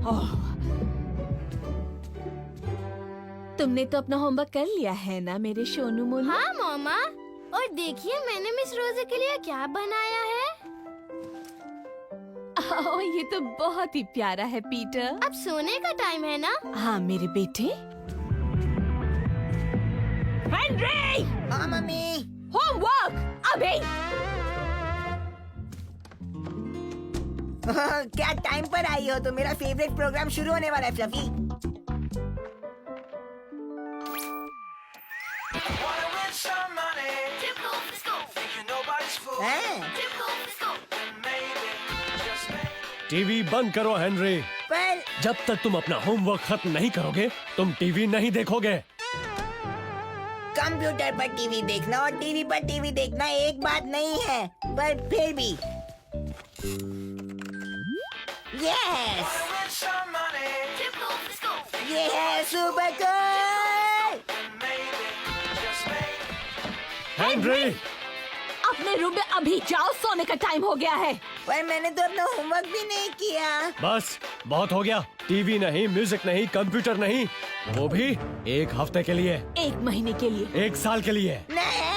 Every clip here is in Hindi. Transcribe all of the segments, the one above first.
ओह, तुमने तो अपना होमवर्क कर लिया है ना मेरे सोनू मोनू? हाँ मामा, और देखिए मैंने मिस रोजे के लिए क्या बनाया है। ओह, ये तो बहुत ही प्यारा है पीटर। अब सोने का टाइम है ना? हाँ मेरे बेटे। हेनरी! हाँ मम्मी। होमवर्क अभी। क्या टाइम पर आई हो? तो मेरा फेवरेट प्रोग्राम शुरू होने वाला है फ्लफी। हैं? टीवी बंद करो हेनरी। पर जब तक तुम अपना होमवर्क खत्म नहीं करोगे तुम टीवी नहीं देखोगे। कंप्यूटर पर टीवी देखना और टीवी पर टीवी देखना एक बात नहीं है, पर फिर भी। यस, ये है सुपर कूल। हेनरी! अपने रूम में अभी जाओ, सोने का टाइम हो गया है। पर मैंने तो अपना होमवर्क भी नहीं किया। बस बहुत हो गया। टीवी नहीं, म्यूजिक नहीं, कंप्यूटर नहीं, वो भी 1 हफ्ते के लिए, 1 महीने के लिए। 1 साल के लिए। नहीं।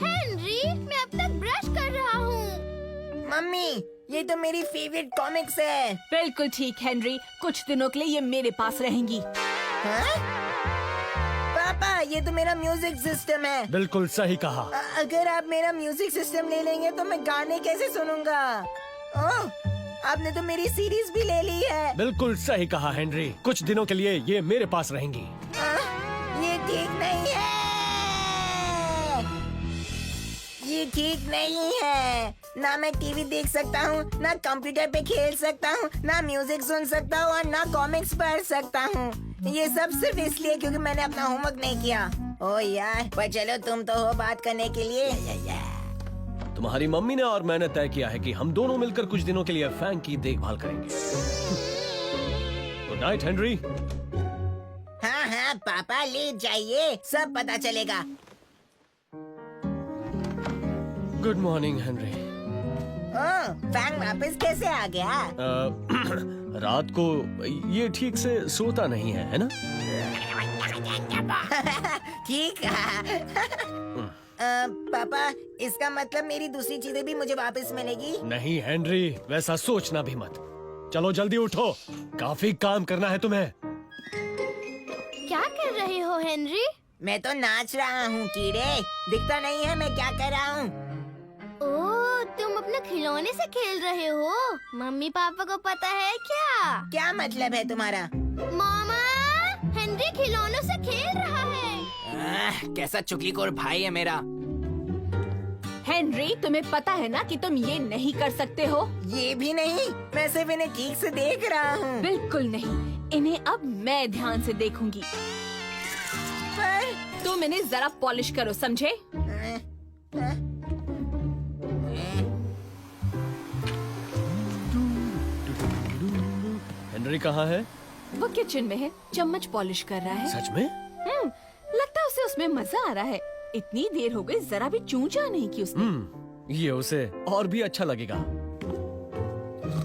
हेनरी, मैं अब तक ब्रश कर रहा हूँ। मम्मी, ये तो मेरी फेवरेट कॉमिक्स है। बिल्कुल ठीक हेनरी, कुछ दिनों के लिए ये मेरे पास रहेंगी। हाँ? पापा, ये तो मेरा म्यूजिक सिस्टम है। बिल्कुल सही कहा। अगर आप मेरा म्यूजिक सिस्टम ले लेंगे तो मैं गाने कैसे सुनूंगा? ओह, आपने तो मेरी सीरीज भी ले ली है। बिल्कुल सही कहा हेनरी, कुछ दिनों के लिए ये मेरे पास रहेंगी। ये ठीक नहीं है। ये ठीक नहीं है। ना मैं टीवी देख सकता हूँ, ना कंप्यूटर पे खेल सकता हूँ, ना म्यूजिक सुन सकता हूँ और ना कॉमिक्स पढ़ सकता हूँ। ये सब सिर्फ इसलिए क्योंकि मैंने अपना होमवर्क नहीं किया। ओ यार, पर चलो तुम तो हो बात करने के लिए। तुम्हारी मम्मी ने और मैंने तय किया है कि हम दोनों मिलकर कुछ दिनों के लिए फैंग की देखभाल करेंगे। Good night Henry. हाँ हाँ पापा, ले जाइए, सब पता चलेगा। Good morning Henry. फैंग वापस कैसे आ गया? रात को ये ठीक से सोता नहीं है ना? ठीक है। पापा, इसका मतलब मेरी दूसरी चीजें भी मुझे वापस मिलेगी? नहीं हेनरी, वैसा सोचना भी मत। चलो जल्दी उठो, काफी काम करना है तुम्हें। क्या कर रहे हो हेनरी? मैं तो नाच रहा हूँ कीड़े, दिखता नहीं है मैं क्या कर रहा हूँ? ओह, तुम अपने खिलौने से खेल रहे हो? मम्मी पापा को पता है क्या? क्या मतलब है तुम्हारा? मामा, हेनरी खिलौनों से खेल रहा है। कैसा चुगलीखोर भाई है मेरा। हेनरी, तुम्हें पता है ना कि तुम ये नहीं कर सकते हो? ये भी नहीं, मैं सिर्फ इन्हें ठीक से देख रहा हूँ। बिल्कुल नहीं, इन्हें अब मैं ध्यान से देखूंगी। पर तुम इन्हें जरा पॉलिश करो, समझे? हेनरी कहाँ है? वो किचन में है, चम्मच पॉलिश कर रहा है। सच में? लगता है उसे उसमें मजा आ रहा है। इतनी देर हो गई, जरा भी चूंचा नहीं की उसने। ये उसे और भी अच्छा लगेगा।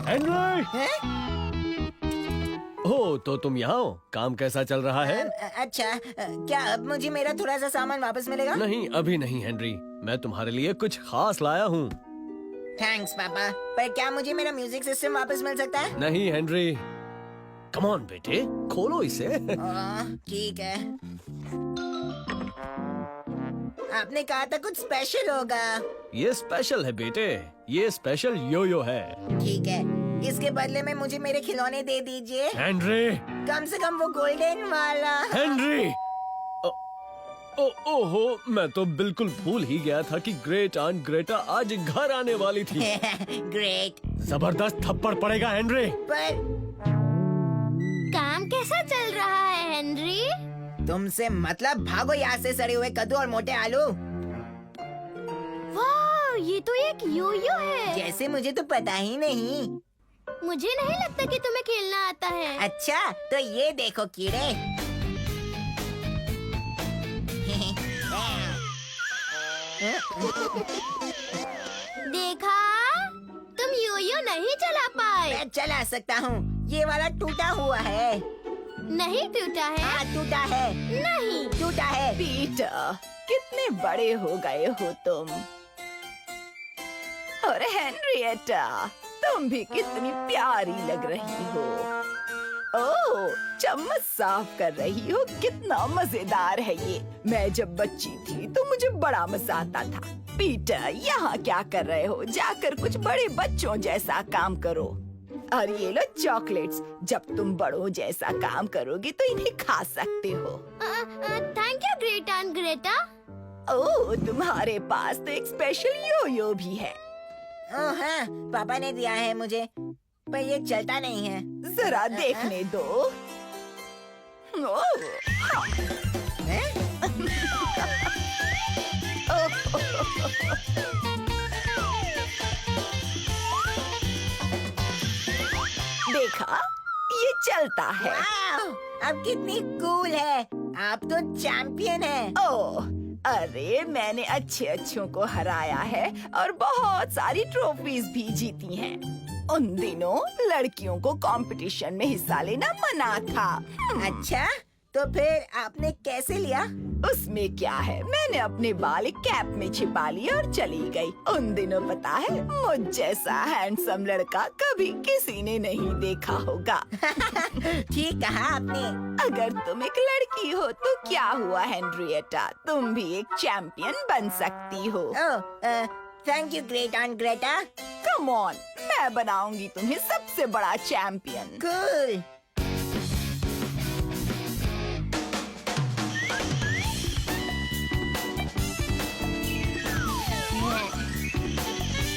हेनरी! ओ, तो तुम यहाँ हो? काम कैसा चल रहा है? अच्छा, क्या अब मुझे मेरा थोड़ा सा सामान वापस मिलेगा? नहीं, अभी नहीं हेनरी, मैं तुम्हारे लिए कुछ खास लाया हूँ। थैंक्स पापा, पर क्या मुझे मेरा म्यूजिक सिस्टम वापस मिल सकता है? नहीं हेनरी, कम ऑन बेटे, खोलो इसे। ठीक है। आपने कहा था कुछ स्पेशल होगा। ये स्पेशल है बेटे, ये स्पेशल योयो है। ठीक है, इसके बदले में मुझे मेरे खिलौने दे दीजिए। हेनरी! कम से कम वो गोल्डन वाला। हेनरी! ओहो, मैं तो बिल्कुल भूल ही गया था कि ग्रेट आंट ग्रेटा आज घर आने वाली थी। ग्रेट। जबरदस्त थप्पड़ पड़ेगा हेनरी। पर काम कैसा चल रहा है हेनरी? तुमसे मतलब, भागो यहाँ से, सड़े हुए कद्दू और मोटे आलू। वाह, ये तो एक योयो है। जैसे मुझे तो पता ही नहीं। मुझे नहीं लगता कि तुम्हें खेलना आता है। अच्छा, तो ये देखो कीड़े। देखा, तुम योयो नहीं चला पाए। मैं चला सकता हूँ। ये वाला टूटा हुआ है। नहीं टूटा है। हाँ टूटा है। नहीं टूटा है। पीटर, कितने बड़े हो गए हो तुम। और हेनरिएटा, तुम भी कितनी प्यारी लग रही हो। ओह, चम्मच साफ कर रही हो, कितना मजेदार है ये। मैं जब बच्ची थी तो मुझे बड़ा मजा आता था। पीटर, यहाँ क्या कर रहे हो? जाकर कुछ बड़े बच्चों जैसा काम करो। और ये लो चॉकलेट्स, जब तुम बड़ों जैसा काम करोगे तो इन्हें खा सकते हो। Thank you great aunt Greta. Oh, तुम्हारे पास तो एक स्पेशल योयो भी है। ओह हाँ, पापा ने दिया है मुझे, पर ये चलता नहीं है। जरा देखने दो। ओह, हैं? देखा, ये चलता है। वाव, अब कितनी कूल है। आप तो चैंपियन हैं। ओह, अरे मैंने अच्छों को हराया है और बहुत सारी ट्रॉफीज भी जीती हैं। उन दिनों लड़कियों को कंपटीशन में हिस्सा लेना मना था। अच्छा, तो फिर आपने कैसे लिया? उसमें क्या है, मैंने अपने बाल एक कैप में छिपा लिए और चली गई। उन दिनों पता है, मुझ जैसा हैंडसम लड़का कभी किसी ने नहीं देखा होगा। ठीक कहा आपने। अगर तुम एक लड़की हो तो क्या हुआ हेनरिएटा, तुम भी एक चैंपियन बन सकती हो। Oh, thank you great aunt Greta. Come on, मैं बनाऊंगी तुम्हें सबसे बड़ा चैंपियन। कूल।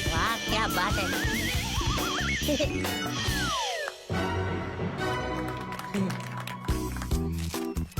वाह क्या बात है।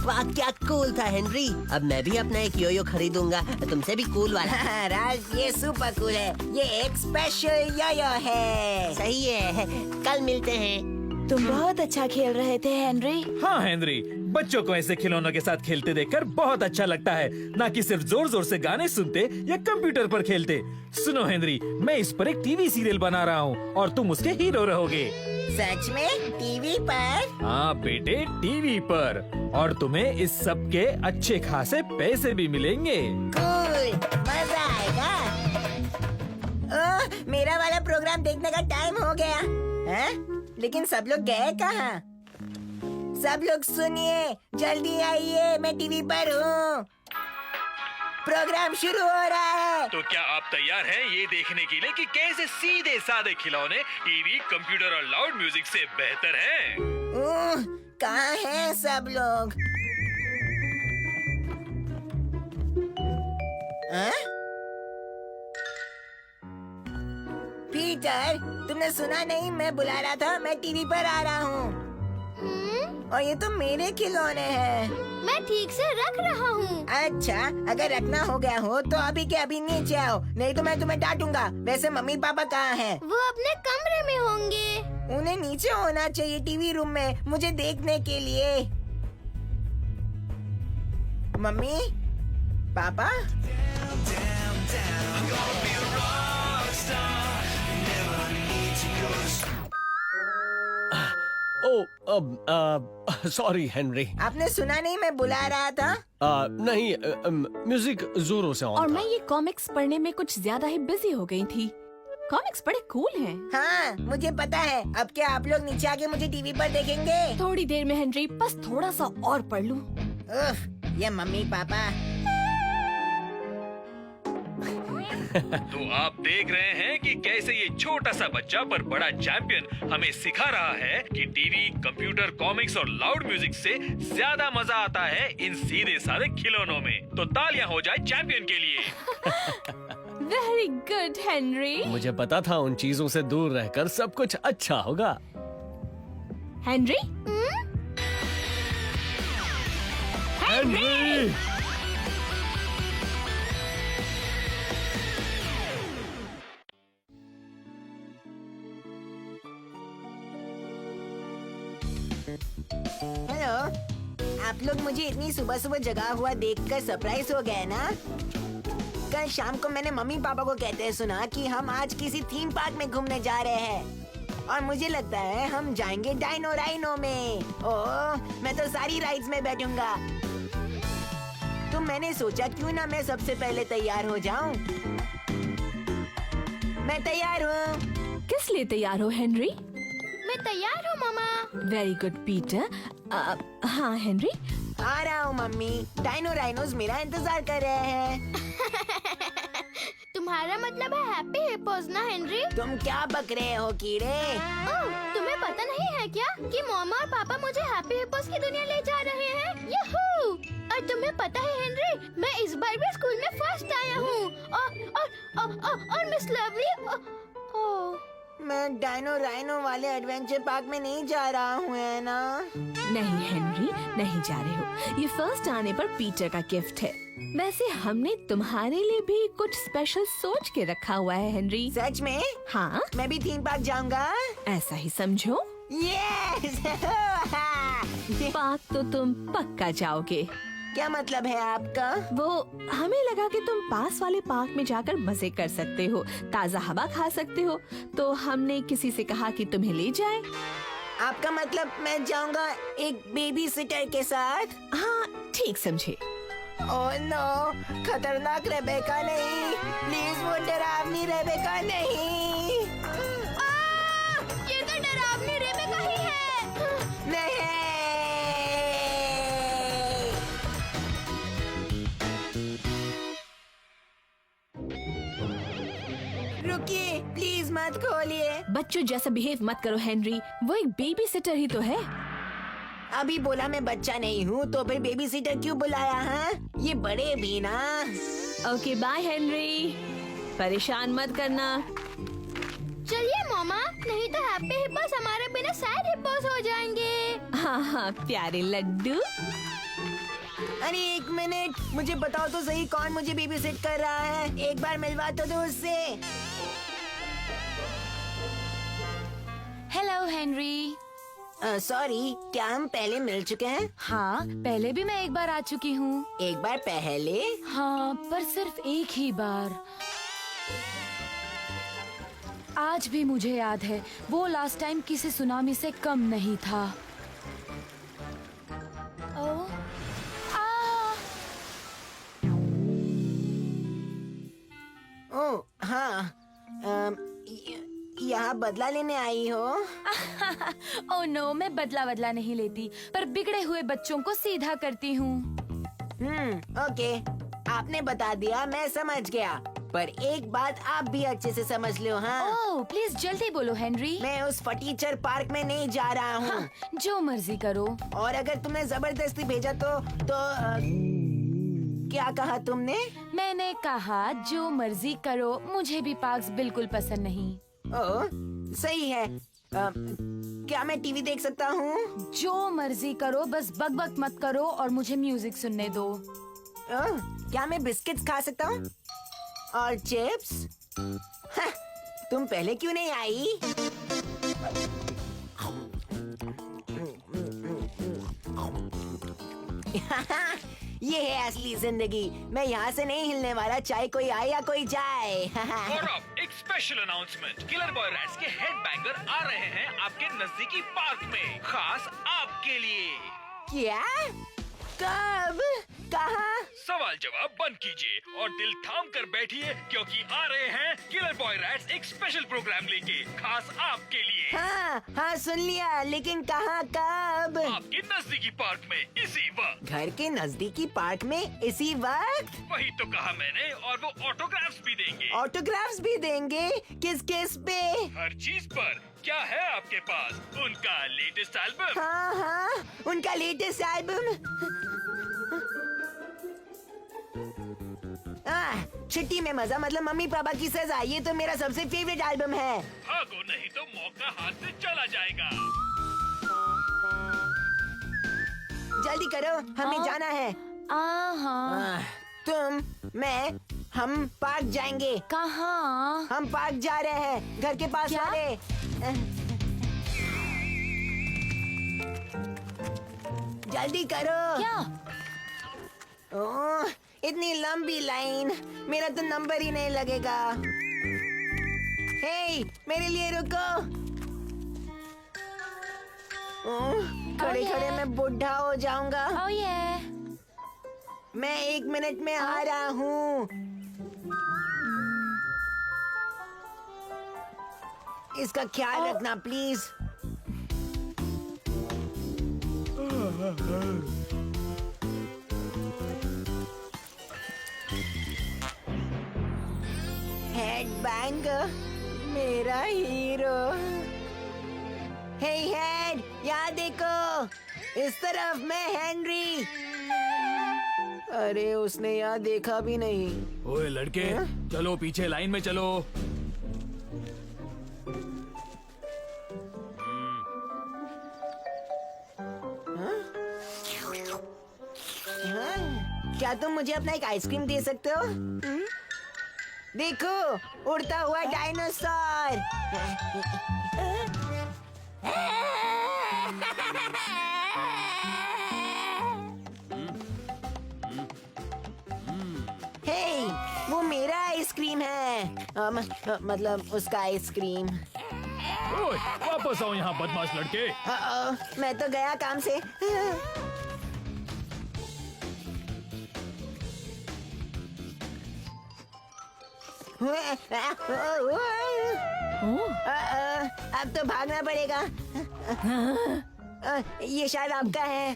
वाह क्या कूल था हेनरी। अब मैं भी अपना एक योयो खरीदूंगा, तुमसे भी कूल वाला। हाँ, राज, ये सुपर कूल है। ये एक स्पेशल योयो है। सही है, कल मिलते हैं। तुम बहुत अच्छा खेल रहे थे हेनरी। हाँ हेनरी, बच्चों को ऐसे खिलौनों के साथ खेलते देखकर बहुत अच्छा लगता है, ना कि सिर्फ जोर जोर से गाने सुनते या कंप्यूटर पर खेलते। सुनो हेनरी, मैं इस पर एक टीवी सीरियल बना रहा हूँ और तुम उसके हीरो रहोगे। सच में? टीवी पर? हाँ बेटे, टीवी पर। और तुम्हें इस सब के अच्छे खासे पैसे भी मिलेंगे। कूल, मजा आएगा। ओह, मेरा वाला प्रोग्राम देखने का टाइम हो गया है? लेकिन सब लोग गए कहाँ? सब लोग सुनिए, जल्दी आइए, मैं टीवी पर हूँ। प्रोग्राम शुरू हो रहा है। तो क्या आप तैयार हैं ये देखने के लिए कि कैसे सीधे साधे खिलौने टीवी, कंप्यूटर और लाउड म्यूजिक से बेहतर हैं? कहाँ हैं सब लोग? पीटर, तुमने सुना नहीं? मैं बुला रहा था, मैं टीवी पर आ रहा हूँ। और ये तो मेरे खिलौने हैं। मैं ठीक से रख रहा हूँ। अच्छा, अगर रखना हो गया हो तो अभी के अभी नीचे आओ, नहीं तो मैं तुम्हें डांटूंगा। वैसे मम्मी पापा कहाँ हैं? वो अपने कमरे में होंगे। उन्हें नीचे होना चाहिए टीवी रूम में, मुझे देखने के लिए। मम्मी, पापा? ओह, सॉरी हेनरी। आपने सुना नहीं? मैं बुला रहा था। नहीं, म्यूजिक जोरों से और ऑन मैं ये कॉमिक्स पढ़ने में कुछ ज्यादा ही बिजी हो गई थी। कॉमिक्स बड़े कूल हैं। हाँ, मुझे पता है। अब क्या आप लोग नीचे आके मुझे टीवी पर देखेंगे? थोड़ी देर में हेनरी, बस थोड़ा सा और पढ़ लूं। उफ, ये मम्मी पापा। तो आप देख रहे हैं कि कैसे ये छोटा सा बच्चा पर बड़ा चैंपियन हमें सिखा रहा है कि टीवी, कंप्यूटर, कॉमिक्स और लाउड म्यूजिक से ज्यादा मजा आता है इन सीधे साधे खिलौनों में। तो तालियां हो जाए चैंपियन के लिए। Very good Henry. मुझे पता था उन चीजों से दूर रहकर सब कुछ अच्छा होगा। Henry, Henry! हेलो, आप लोग मुझे इतनी सुबह सुबह जगा हुआ देखकर सरप्राइज हो गए ना? कल शाम को मैंने मम्मी पापा को कहते हैं सुना कि हम आज किसी थीम पार्क में घूमने जा रहे हैं और मुझे लगता है हम जाएंगे डाइनो राइनो में। ओह, मैं तो सारी राइड्स में बैठूंगा। तो मैंने सोचा क्यों ना मैं सबसे पहले तैयार हो जाऊं। मैं तैयार हूँ। किस लिए तैयार हो हेनरी? मैं तैयार हूँ मामा। Very good Peter. हाँ हेनरी। आ रहा हूँ मम्मी। डाइनो राइनोज मेरा इंतजार कर रहे हैं। तुम्हारा मतलब है हैप्पी हिप्पोस ना हेनरी? तुम क्या बक रहे हो कीड़े? ओह, तुम्हें पता नहीं है क्या कि मम्मा और पापा मुझे हैप्पी हिप्पोस की दुनिया ले जा रहे हैं? यूहू! और तुम्हें पता है हेनरी, मैं इस बार भी स्कूल में फर्स्ट आया हूँ। और मिस लवली। मैं डाइनो राइनो वाले एडवेंचर पार्क में नहीं जा रहा हूँ, है ना? नहीं हेनरी, नहीं जा रहे हो। ये फर्स्ट आने पर पीटर का गिफ्ट है। वैसे हमने तुम्हारे लिए भी कुछ स्पेशल सोच के रखा हुआ है हेनरी। सच में? हाँ, मैं भी थीम पार्क जाऊंगा। ऐसा ही समझो। यस! पार्क तो तुम पक्का जाओगे। क्या मतलब है आपका? वो हमें लगा कि तुम पास वाले पार्क में जाकर मजे कर सकते हो, ताज़ा हवा खा सकते हो, तो हमने किसी से कहा कि तुम्हें ले जाए। आपका मतलब मैं जाऊंगा एक बेबी सिटर के साथ? हाँ, ठीक समझे। ओह नो, खतरनाक रेबेका नहीं, प्लीज वो डरावनी रेबेका नहीं। ये तो डरावनी रेबेका ही है। नहीं। रुकिए, प्लीज मत खोलिए। बच्चों जैसा बिहेव मत करो हेनरी, वो एक बेबी सिटर ही तो है। अभी बोला मैं बच्चा नहीं हूँ, तो फिर बेबी सिटर क्यों बुलाया? हाँ, ये बड़े भी ना। ओके बाय हेनरी, परेशान मत करना। चलिए मामा, नहीं तो हैप्पी हिप्पोस हमारे बिना सैड हिप्पोस हो जाएंगे। हाँ हाँ प्यारे लड्डू। अरे एक मिनट, मुझे बताओ तो सही कौन मुझे बेबी सिट कर रहा है? एक बार मिलवा तो दो उससे। Hello Henry. सॉरी, क्या हम पहले मिल चुके हैं? हाँ, पहले भी मैं एक बार आ चुकी हूँ। एक बार पहले? हाँ, पर सिर्फ एक ही बार। आज भी मुझे याद है, वो लास्ट टाइम किसी सुनामी से कम नहीं था। ओह, ओह हाँ, यहाँ बदला लेने आई हो? ओह नो, मैं बदला नहीं लेती, पर बिगड़े हुए बच्चों को सीधा करती हूँ। ओके, आपने बता दिया, मैं समझ गया। पर एक बात आप भी अच्छे से समझ लो। हाँ, ओह प्लीज जल्दी बोलो हेनरी। मैं उस फटीचर पार्क में नहीं जा रहा हूँ। हाँ, जो मर्जी करो। और अगर तुमने जबरदस्ती भेजा तो क्या कहा तुमने? मैंने कहा जो मर्जी करो, मुझे भी पार्क्स बिल्कुल पसंद नहीं। ओह, सही है। क्या मैं टीवी देख सकता हूँ? जो मर्जी करो, बस बक मत करो और मुझे म्यूजिक सुनने दो। ओह, क्या मैं बिस्किट्स खा सकता हूँ? और चिप्स? हाँ, तुम पहले क्यों नहीं आई? ये है असली जिंदगी। मैं यहाँ से नहीं हिलने वाला, चाहे कोई आए या कोई जाए। और अब एक special announcement, killer boy rats के हेड बैंगर आ रहे हैं आपके नजदीकी पार्क में, खास आपके लिए। क्या? कब? कहाँ? सवाल जवाब बंद कीजिए और दिल थाम कर बैठिए, क्योंकि आ रहे हैं किलर बॉय रैट्स एक स्पेशल प्रोग्राम लेके, खास आपके लिए। हाँ हाँ सुन लिया, लेकिन कहाँ, कब? आपके नजदीकी पार्क में इसी वक्त। घर के नजदीकी पार्क में इसी वक्त? वही तो कहा मैंने, और वो ऑटोग्राफ्स भी देंगे। ऑटोग्राफ्स भी देंगे? किस किस पे? हर चीज पर। क्या है आपके पास? उनका लेटेस्ट एल्बम। हाँ हाँ, उनका लेटेस्ट एल्बम। छुट्टी में मजा मतलब मम्मी पापा की सजा, ये तो मेरा सबसे फेवरेट एल्बम है। भागो नहीं तो मौका हाथ से चला जाएगा। जल्दी करो, हमें जाना है। हाँ, तुम, मैं, हम पार्क जाएंगे। कहाँ? हम पार्क जा रहे हैं, घर के पास क्या? वाले। जल्दी करो। क्या? ओह, इतनी लंबी लाइन, मेरा तो नंबर ही नहीं लगेगा। हे, मेरे लिए रुको। खड़े खड़े मैं बुढ़ा हो जाऊंगा। Oh yeah. मैं 1 मिनट में आ रहा हूँ। इसका ख्याल रखना प्लीज। हेडबैंग, मेरा हीरो। हे हेड, यहाँ देखो, इस तरफ मैं हेनरी। अरे उसने यहाँ देखा भी नहीं। ओए लड़के, चलो पीछे लाइन में चलो। हाँ? क्या तुम मुझे अपना एक आइसक्रीम दे सकते हो? देखो, उड़ता हुआ डायनासोर। हे, वो मेरा आइसक्रीम है। मतलब उसका आइसक्रीम। ओए, वापस आओ यहाँ बदमाश लड़के। मैं तो गया काम से। अब तो भागना पड़ेगा। ये शायद आपका है।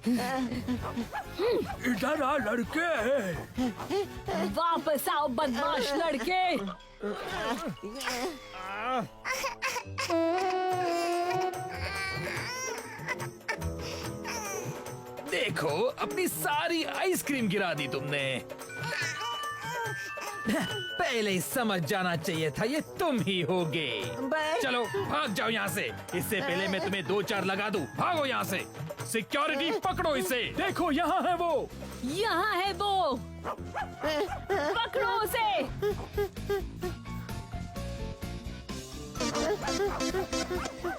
इधर आ लड़के। वापस आओ बदमाश लड़के। देखो, अपनी सारी आइसक्रीम गिरा दी तुमने। पहले ही समझ जाना चाहिए था, ये तुम ही होगे। चलो भाग जाओ यहाँ से, इससे पहले मैं तुम्हें 2-4 लगा दूं। भागो यहाँ से। सिक्योरिटी पकड़ो इसे। देखो यहाँ है वो। यहाँ है वो, पकड़ो उसे।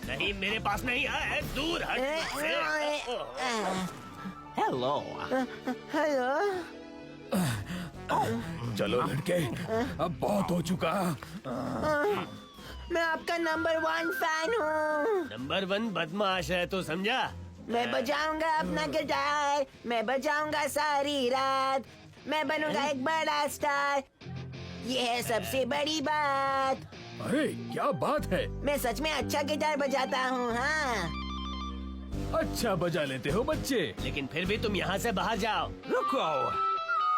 नहीं, मेरे पास नहीं है, दूर हट से। हेलो। हेलो। चलो लड़के, अब बहुत हो चुका। मैं आपका नंबर 1 फैन हूँ। नंबर 1 बदमाश है तो समझा। मैं बजाऊंगा अपना गिटार, मैं बजाऊंगा सारी रात, मैं बनूंगा एक बड़ा स्टार। ये है सबसे बड़ी बात। अरे क्या बात है। मैं सच में अच्छा गिटार बजाता हूँ। हाँ, अच्छा बजा लेते हो बच्चे। लेकिन फिर भी तुम यहाँ से बाहर जाओ। रुको,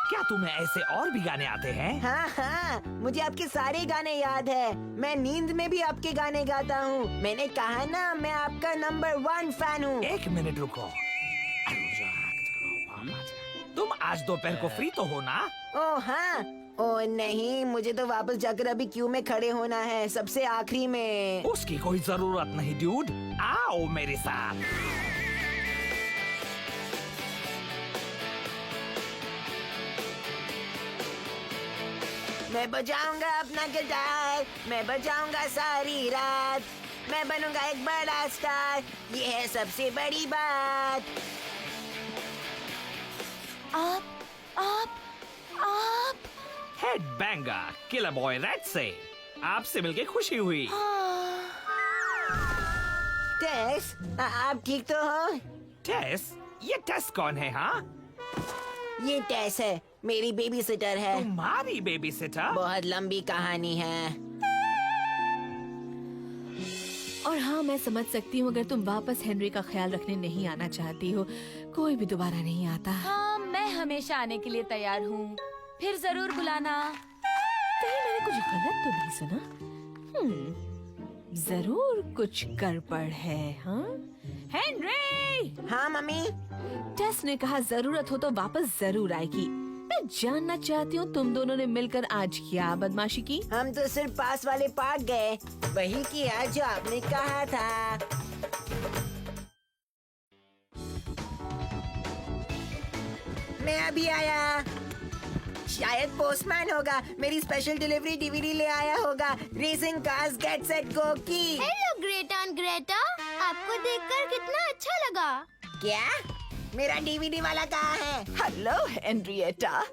क्या तुम्हें ऐसे और भी गाने आते हैं? हाँ हाँ, मुझे आपके सारे गाने याद है। मैं नींद में भी आपके गाने गाता हूँ। मैंने कहा ना, मैं आपका नंबर 1 फैन हूँ। 1 मिनट रुको। तुम आज दोपहर को फ्री तो हो ना? ओह हाँ। ओह नहीं, मुझे तो वापस जाकर अभी क्यू में खड़े होना है, सबसे आखिरी में। उसकी कोई जरूरत नहीं ड्यूड, आओ मेरे साथ। मैं बजाऊंगा अपना गिटार, मैं बजाऊंगा सारी रात, मैं बनूंगा एक बड़ा स्टार। ये है सबसे बड़ी बात। आप head banger, killer boy red से आपसे मिलके खुशी हुई। टेस, आप ठीक तो हो? टेस? ये टेस कौन है? हाँ, ये टेस है, मेरी बेबी सिटर है। तुम्हारी बेबी सिटर? बहुत लंबी कहानी है। और हाँ, मैं समझ सकती हूँ अगर तुम वापस हेनरी का ख्याल रखने नहीं आना चाहती हो। कोई भी दोबारा नहीं आता। हाँ, मैं हमेशा आने के लिए तैयार हूँ। फिर जरूर बुलाना। कहीं मैंने कुछ गलत तो नहीं सुना? जरूर कुछ गड़बड़ है। हाँ हेनरी। हाँ मम्मी। टेस ने कहा जरूरत हो तो वापस जरूर आएगी। मैं जानना चाहती हूँ तुम दोनों ने मिलकर आज क्या बदमाशी की? हम तो सिर्फ पास वाले पार्क गए, वही किया जो आपने कहा था। मैं अभी आया। शायद पोस्टमैन होगा, मेरी स्पेशल डिलीवरी डीवीडी ले आया होगा। Racing cars get set go की। हेलो ग्रेटा एंड ग्रेटा, आपको देखकर कितना अच्छा लगा। क्या? मेरा डीवीडी वाला कहाँ है? हेलो हेनरिएटा,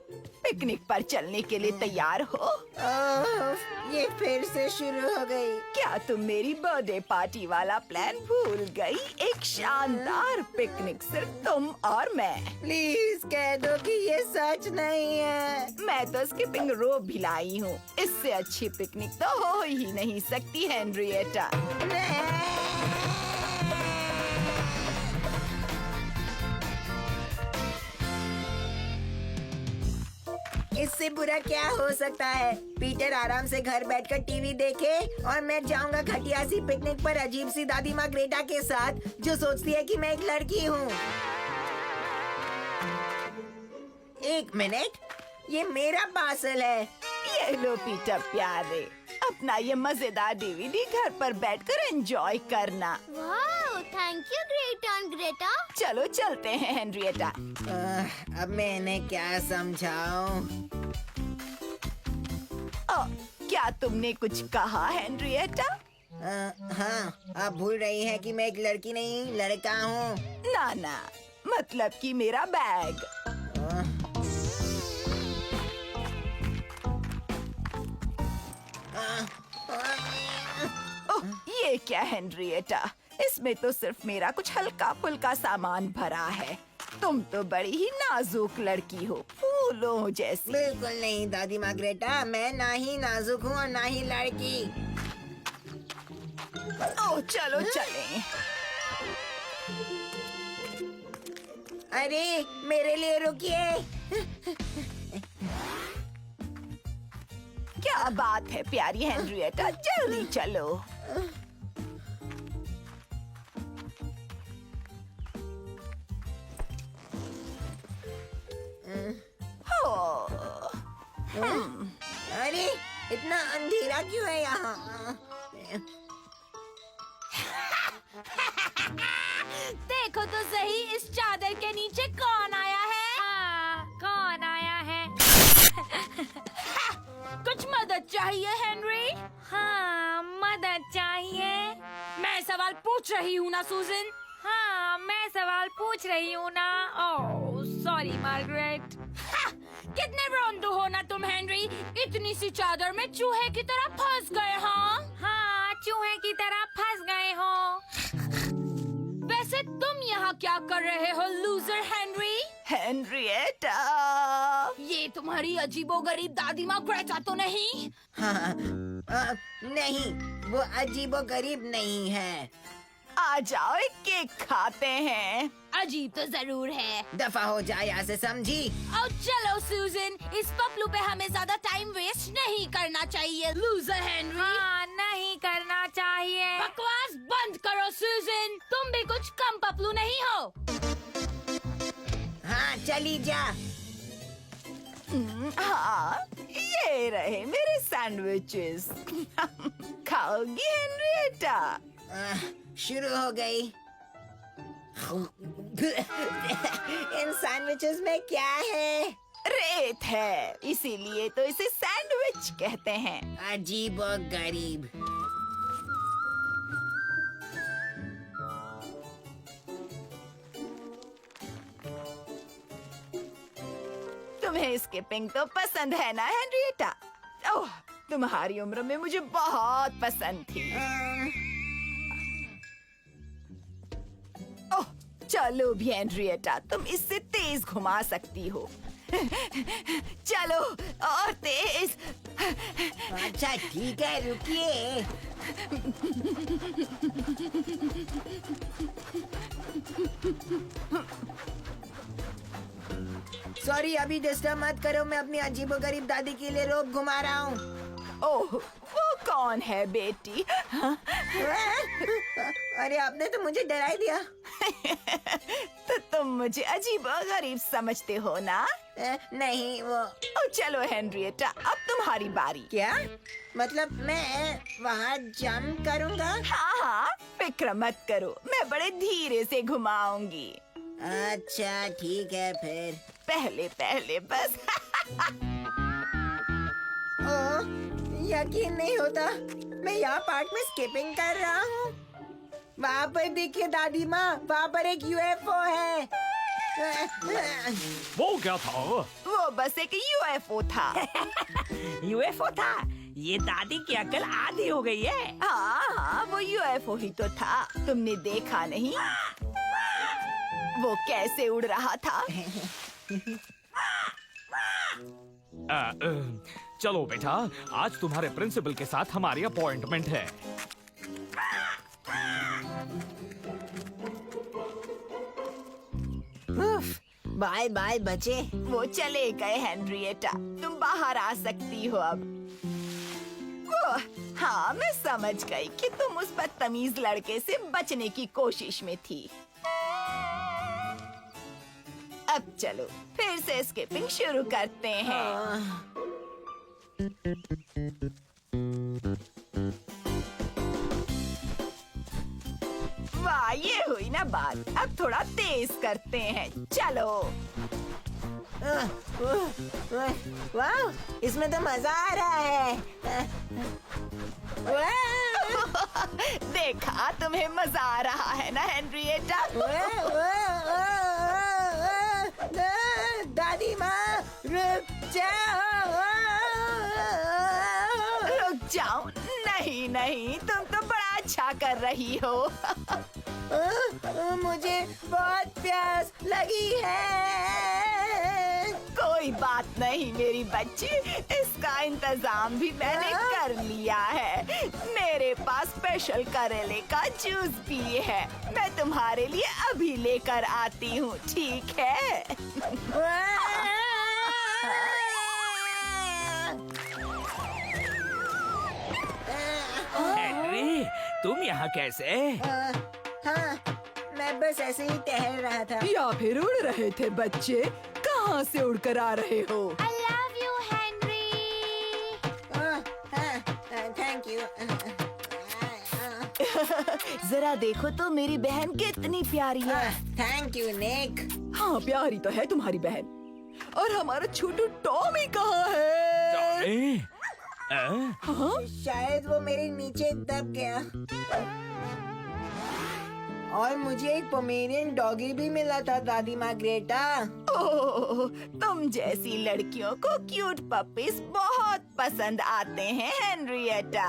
पिकनिक पर चलने के लिए तैयार हो? ओह, ये फिर से शुरू हो गई। क्या तुम मेरी बर्थडे पार्टी वाला प्लान भूल गई? एक शानदार पिकनिक सिर्फ तुम और मैं। प्लीज कह दो कि ये सच नहीं है। मैं तो स्किपिंग रोप भी लाई हूँ। इससे अच्छी पिकनिक तो हो ही नहीं सकती हेनरिएटा। इससे बुरा क्या हो सकता है? पीटर आराम से घर बैठकर टीवी देखे और मैं जाऊंगा खटिया सी पिकनिक पर अजीब सी दादी माँ ग्रेटा के साथ, जो सोचती है कि मैं एक लड़की हूँ। एक मिनट, ये मेरा पार्सल है। ये लो पीटर प्यारे, अपना ये मजेदार डीवीडी घर पर बैठकर एंजॉय करना। वाह, thank you Greta and Greta. चलो चलते हैं हेनरिएटा। अब मैं इन्हें क्या समझाऊं? क्या तुमने कुछ कहा हेनरिएटा? हाँ, आप भूल रही हैं कि मैं एक लड़की नहीं लड़का हूँ। ना ना, मतलब कि मेरा बैग। ओह, ये क्या हेनरिएटा? इसमें तो सिर्फ मेरा कुछ हल्का फुल्का सामान भरा है। तुम तो बड़ी ही नाजुक लड़की हो, फूलों जैसी। बिल्कुल नहीं दादी माँ ग्रेटा, मैं ना ही नाजुक हूँ और ना ही लड़की। ओह, चलो चलें। अरे मेरे लिए रुकिए। क्या बात है प्यारी हेनरिएटा, जल्दी चलो। अरे इतना अंधेरा क्यों है यहाँ? देखो तो सही, इस चादर के नीचे कौन आया है? कौन आया है? कुछ मदद चाहिए हेनरी? हाँ, मदद चाहिए। मैं सवाल पूछ रही हूँ ना सूजन? हाँ, मैं सवाल पूछ रही हूँ ना। Oh sorry Margaret. कितने रोंदू हो ना तुम हेनरी, इतनी सी चादर में चूहे की तरह फंस गए। हाँ, चूहे की तरह फंस गए हो। वैसे तुम यहाँ क्या कर रहे हो लूजर हेनरी? हेनरिएटा, ये तुम्हारी अजीबोगरीब दादी माँ ग्रेटा तो नहीं? हाँ, नहीं, वो अजीबोगरीब नहीं है। आ जाओ, एक केक खाते हैं। अजीब तो जरूर है। दफा हो जाए यहाँ से, समझी? और चलो सूजन, इस पपलू पे हमें ज्यादा टाइम वेस्ट नहीं करना चाहिए लूजर हेनरी। हाँ, नहीं करना चाहिए। बकवास बंद करो सूजन, तुम भी कुछ कम पपलू नहीं हो। हाँ, चली जा। हाँ, ये रहे मेरे सैंडविचेस। खाओगी हेनरिएटा? शुरू हो गई। इन सैंडविचेस में क्या है? रेत है, इसीलिए तो इसे सैंडविच कहते हैं। अजीब और गरीब। तुम्हें स्किपिंग तो पसंद है ना हेनरिएटा? ओह, तुम्हारी उम्र में मुझे बहुत पसंद थी। ओह, चलो भी हेनरिएटा, तुम इससे तेज घुमा सकती हो। चलो और तेज। अच्छा ठीक है, रुकिए। सॉरी, अभी डिस्टर्ब मत करो, मैं अपनी अजीबोगरीब दादी के लिए रोप घुमा रहा हूँ। ओह, वो कौन है बेटी? अरे आपने तो मुझे डरा ही दिया। तो तुम मुझे अजीब और गरीब समझते हो ना? नहीं, वो ओ, चलो हेनरिएटा, अब तुम्हारी बारी। क्या मतलब? मैं वहाँ जंप करूँगा? हाँ हाँ, फिक्र मत करो, मैं बड़े धीरे से घुमाऊंगी। अच्छा ठीक है फिर। पहले पहले बस। ओह, यकीन नहीं होता, मैं यहाँ पार्क में स्किपिंग कर रहा हूँ। वहाँ पर देखिए दादी माँ, वहाँ पर एक यूएफओ है। वो क्या था? वो बस एक यूएफओ था। यूएफओ था? ये दादी की अकल आधी हो गई है। हाँ, वो यूएफओ ही तो था। तुमने देखा नहीं? वो कैसे उड़ रहा था? चलो बेटा, आज तुम्हारे प्रिंसिपल के साथ हमारी अपॉइंटमेंट है। बाय बाय बच्चे। वो चले गए हेनरिएटा। तुम बाहर आ सकती हो अब। ओह, हाँ, मैं समझ गई कि तुम उस बदतमीज लड़के से बचने की कोशिश में थी। अब चलो फिर से स्किपिंग शुरू करते हैं। वाह, ये हुई ना बात। अब थोड़ा तेज करते हैं। चलो। वाह, इसमें तो मजा आ रहा है। देखा, तुम्हें मजा आ रहा है ना हेनरिएटा? दादी माँ, रुक जाओ। रुक जाओ? नहीं नहीं, तुम तो बड़ा अच्छा कर रही हो। मुझे बहुत प्यास लगी है। कोई बात नहीं मेरी बच्ची, इसका इंतजाम भी मैंने कर लिया है। मेरे पास स्पेशल करेले का जूस भी है। मैं तुम्हारे लिए अभी लेकर आती हूँ, ठीक है? हेनरी, तुम यहाँ कैसे? हाँ, मैं बस ऐसे ही टहल रहा था। या फिर उड़ रहे थे बच्चे? कहाँ से उड़कर आ रहे हो? I love you, Henry. Thank you. जरा देखो तो मेरी बहन कितनी प्यारी है। थैंक यू निक। हाँ, प्यारी तो है तुम्हारी बहन। और हमारा छोटू टॉमी कहाँ है? टॉमी? हाँ? शायद वो मेरे नीचे दब गया। और मुझे एक पोमेरियन डॉगी भी मिला था दादी माँ ग्रेटा। ओह, तुम जैसी लड़कियों को क्यूट पपीज बहुत पसंद आते हैं हेनरिएटा।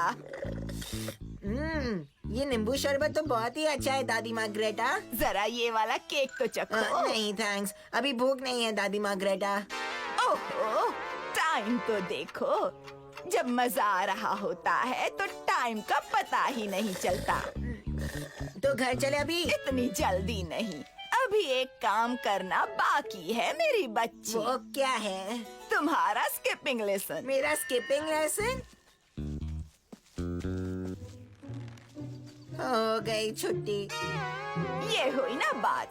ये नींबू शरबत तो बहुत ही अच्छा है दादी माँ ग्रेटा। जरा ये वाला केक तो चखो। नहीं थैंक्स, अभी भूख नहीं है दादी माँ ग्रेटा। ओहो, टाइम तो देखो। जब मजा आ रहा होता है तो टाइम का पता ही नहीं चलता। तो घर चले अभी? इतनी जल्दी नहीं, अभी एक काम करना बाकी है मेरी बच्ची। वो क्या है? तुम्हारा स्किपिंग लेसन। मेरा स्किपिंग लेसन? हो गई छुट्टी। ये हुई ना बात।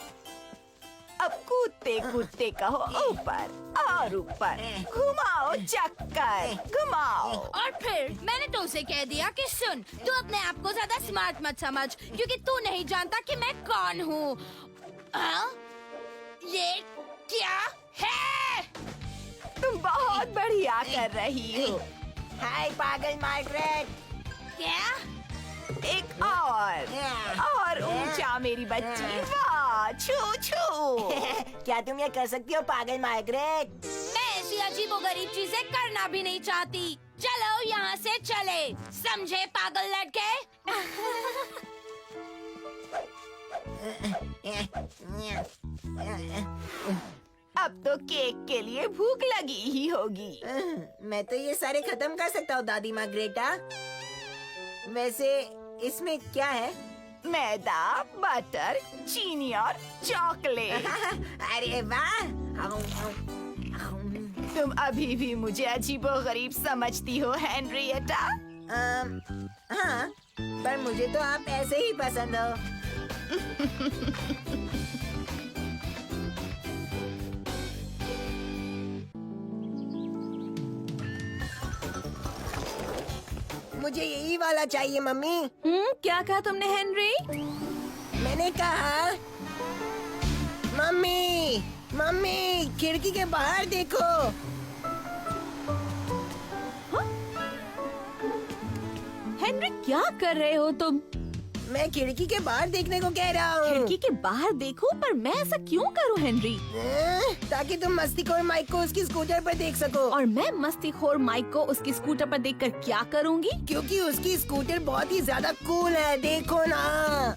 अब कूदते कूदते कहो ऊपर और ऊपर, घुमाओ चक्कर, घुमाओ। और फिर मैंने तो उसे कह दिया कि सुन, तू अपने आप को ज्यादा स्मार्ट मत समझ, क्योंकि तू नहीं जानता कि मैं कौन हूँ। ये क्या है? तुम बहुत बढ़िया कर रही हो। हाय पागल मार्गरेट। क्या? एक और ऊंचा मेरी बच्ची। वाह, छू छू। क्या तुम ये कर सकती हो पागल मार्गरेट? मैं ऐसी अजीबोगरीब चीजें करना भी नहीं चाहती। चलो यहाँ से चले, समझे पागल लड़के? अब तो केक के लिए भूख लगी ही होगी। मैं तो ये सारे खत्म कर सकता हूँ दादी माँ ग्रेटा। वैसे इसमें क्या है? मैदा, बटर, चीनी और चॉकलेट। अरे वाह! तुम अभी भी मुझे अजीबोगरीब समझती हो हेनरिएटा? हाँ, पर मुझे तो आप ऐसे ही पसंद हो। मुझे यही वाला चाहिए मम्मी। क्या कहा तुमने हेनरी? मैंने कहा मम्मी, मम्मी खिड़की के बाहर देखो। हेनरी, क्या कर रहे हो तुम? मैं खिड़की के बाहर देखने को कह रहा हूँ। खिड़की के बाहर देखो, पर मैं ऐसा क्यों करूं हेनरी? ताकि तुम मस्तीखोर माइक को उसकी स्कूटर पर देख सको। और मैं मस्तीखोर माइक को उसकी स्कूटर पर देखकर क्या करूंगी? क्योंकि उसकी स्कूटर बहुत ही ज्यादा कूल है, देखो ना।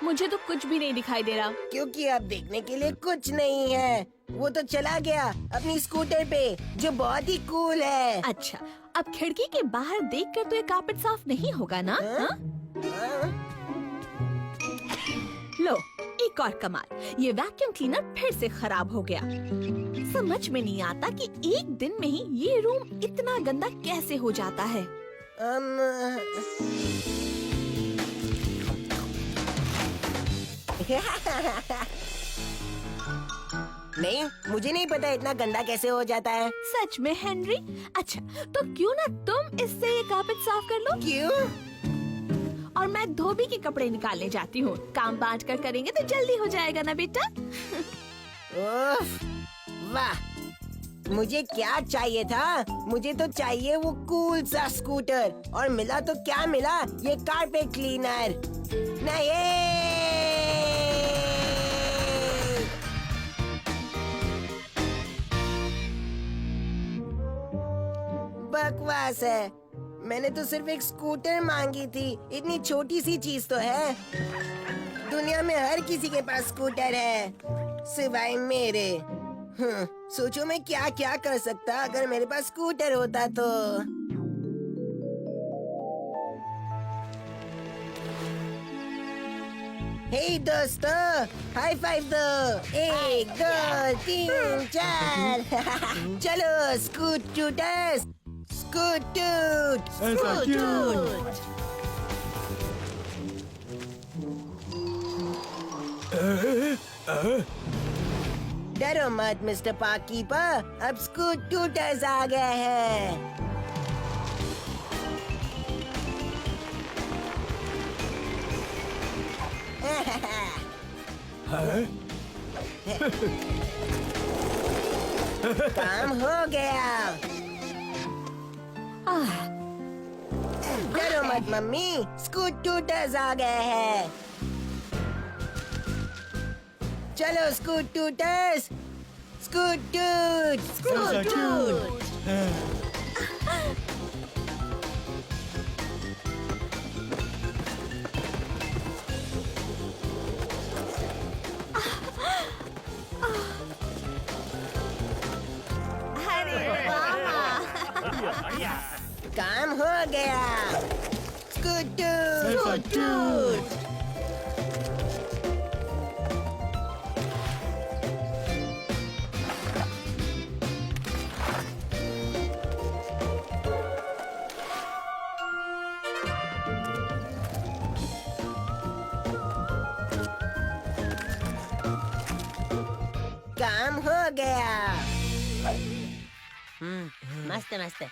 मुझे तो कुछ भी नहीं दिखाई दे रहा। क्योंकि अब देखने के लिए कुछ नहीं है। वो तो चला गया अपनी स्कूटर पे, जो बहुत ही कूल है। अच्छा, अब खिड़की के बाहर देखकर तो ये कारपेट साफ नहीं होगा ना? हाँ? लो, एक और कमाल, ये वैक्यूम क्लीनर फिर से खराब हो गया। समझ में नहीं आता कि एक दिन में ही ये रूम इतना गंदा कैसे हो जाता है। नहीं, मुझे नहीं पता इतना गंदा कैसे हो जाता है। सच में हेनरी? अच्छा, तो क्यों ना तुम इससे ये कारपेट साफ कर लो? क्यों? और मैं धोबी के कपड़े निकालने जाती हूँ। काम बांट कर करेंगे तो जल्दी हो जाएगा ना बेटा? उफ, वाह, मुझे क्या चाहिए था? मुझे तो चाहिए वो कूल सा स्कूटर, और मिला तो क्या मिला? ये कारपेट क्लीनर। नहीं, बकवास है। मैंने तो सिर्फ एक स्कूटर मांगी थी, इतनी छोटी सी चीज तो है। दुनिया में हर किसी के पास स्कूटर है, सिवाय मेरे। सोचो मैं क्या क्या कर सकता अगर मेरे पास स्कूटर होता तो। हे दोस्तों, हाई फाइव दो। 1 2 3 4। चलो स्कूटर्स, स्कूटूट, स्कूटूट। डरो मत मिस्टर पार्क कीपर, अब स्कूटर्स आ गए हैं। काम हो गया। डरो मत मम्मी, स्कूटर्स आ गए हैं। चलो स्कूटर्स, स्कूटूट, स्कूटूट। काम हो गया। स्कूटूट, स्कूटूट। काम हो गया। मस्त मस्त।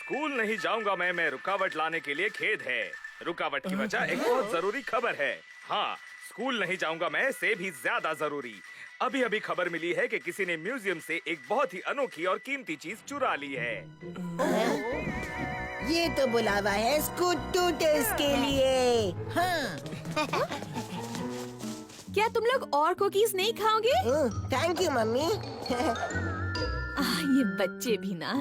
स्कूल नहीं जाऊंगा मैं रुकावट लाने के लिए खेद है। रुकावट की वजह एक बहुत जरूरी खबर है। हाँ, स्कूल नहीं जाऊंगा मैं से भी ज्यादा जरूरी। अभी अभी खबर मिली है कि किसी ने म्यूजियम से एक बहुत ही अनोखी और कीमती चीज चुरा ली है। ये तो बुलावा है स्कूटर्स के लिए। हाँ। क्या तुम लोग और कुकीज नहीं खाओगे? Thank you mummy. ये बच्चे भी ना।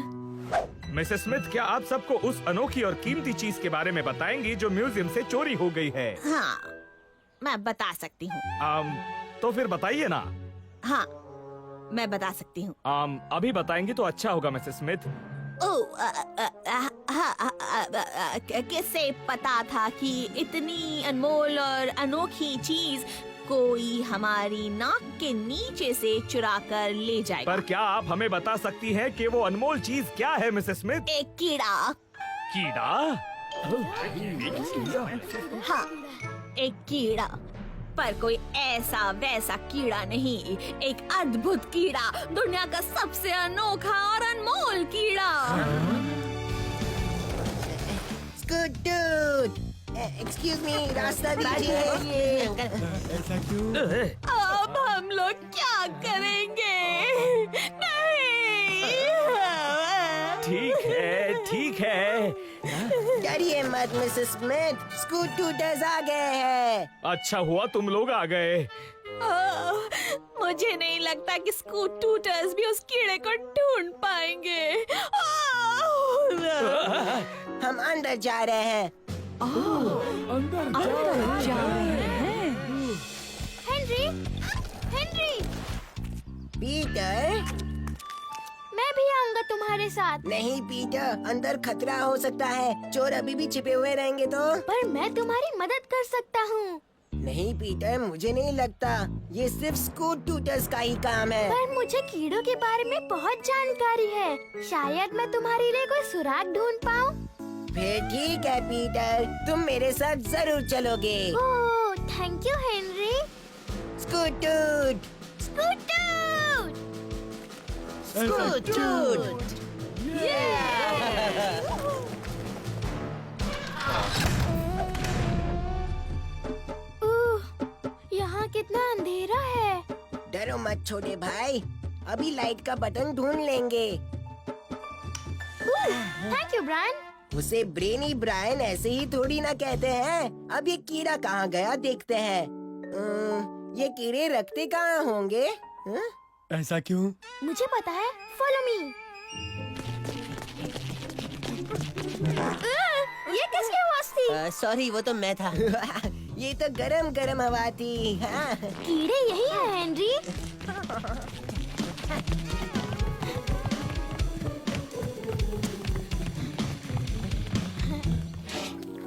मिसेस स्मिथ, क्या आप सबको उस अनोखी और कीमती चीज के बारे में बताएंगी जो म्यूजियम से चोरी हो गई है? हाँ, मैं बता सकती हूँ। तो फिर बताइए ना। हाँ, मैं बता सकती हूँ। अभी बताएंगी तो अच्छा होगा मिसेस स्मिथ। किससे पता था कि इतनी अनमोल और अनोखी चीज कोई हमारी नाक के नीचे से चुरा कर ले जाएगा? पर क्या आप हमें बता सकती हैं कि वो अनमोल चीज क्या है मिसेस स्मिथ? एक कीड़ा। कीड़ा? हाँ, एक कीड़ा, पर कोई ऐसा वैसा कीड़ा नहीं। एक अद्भुत कीड़ा, दुनिया का सबसे अनोखा और अनमोल कीड़ा। स्कूटूट, एक्सक्यूज मी, रास्ता दीजिए। अब हम लोग क्या करेंगे? नहीं। है। डरिए मत मिसेस स्मिथ, स्कूल ट्यूटर्स आ गए हैं। अच्छा हुआ तुम लोग आ गए। मुझे नहीं लगता कि स्कूल ट्यूटर्स भी उस कीड़े को ढूंढ पाएंगे। हम अंदर जा रहे हैं। अंदर जा रहे हैं। हेनरी, हेनरी, पीटर, मैं भी आऊंगा तुम्हारे साथ। नहीं पीटर, अंदर खतरा हो सकता है। चोर अभी भी छिपे हुए रहेंगे तो। पर मैं तुम्हारी मदद कर सकता हूँ। नहीं पीटर, मुझे नहीं लगता। ये सिर्फ स्कूल ट्यूटर्स का ही काम है। पर मुझे कीड़ों के बारे में बहुत जानकारी है। शायद मैं तुम्हारे लिए कोई सुराग ढूंढ पाऊँ। फिर ठीक है पीटर, तुम मेरे साथ जरूर चलोगे। ओह, थैंक यू हेनरी। स्कूटूट, स्कूटर! स्कूटूट। यहाँ कितना अंधेरा है। डरो मत छोटे भाई, अभी लाइट का बटन ढूंढ लेंगे। Thank you Brian. उसे ब्रेनी ब्रायन ऐसे ही थोड़ी ना कहते हैं। अब ये कीड़ा कहाँ गया देखते हैं। ये कीड़े रखते कहाँ होंगे? ऐसा क्यों? मुझे पता है, फॉलो मी। ये किसकी आवाज थी? सॉरी, वो तो मैं था। ये तो गरम गरम हवा थी। हाँ। कीड़े यही है हेनरी।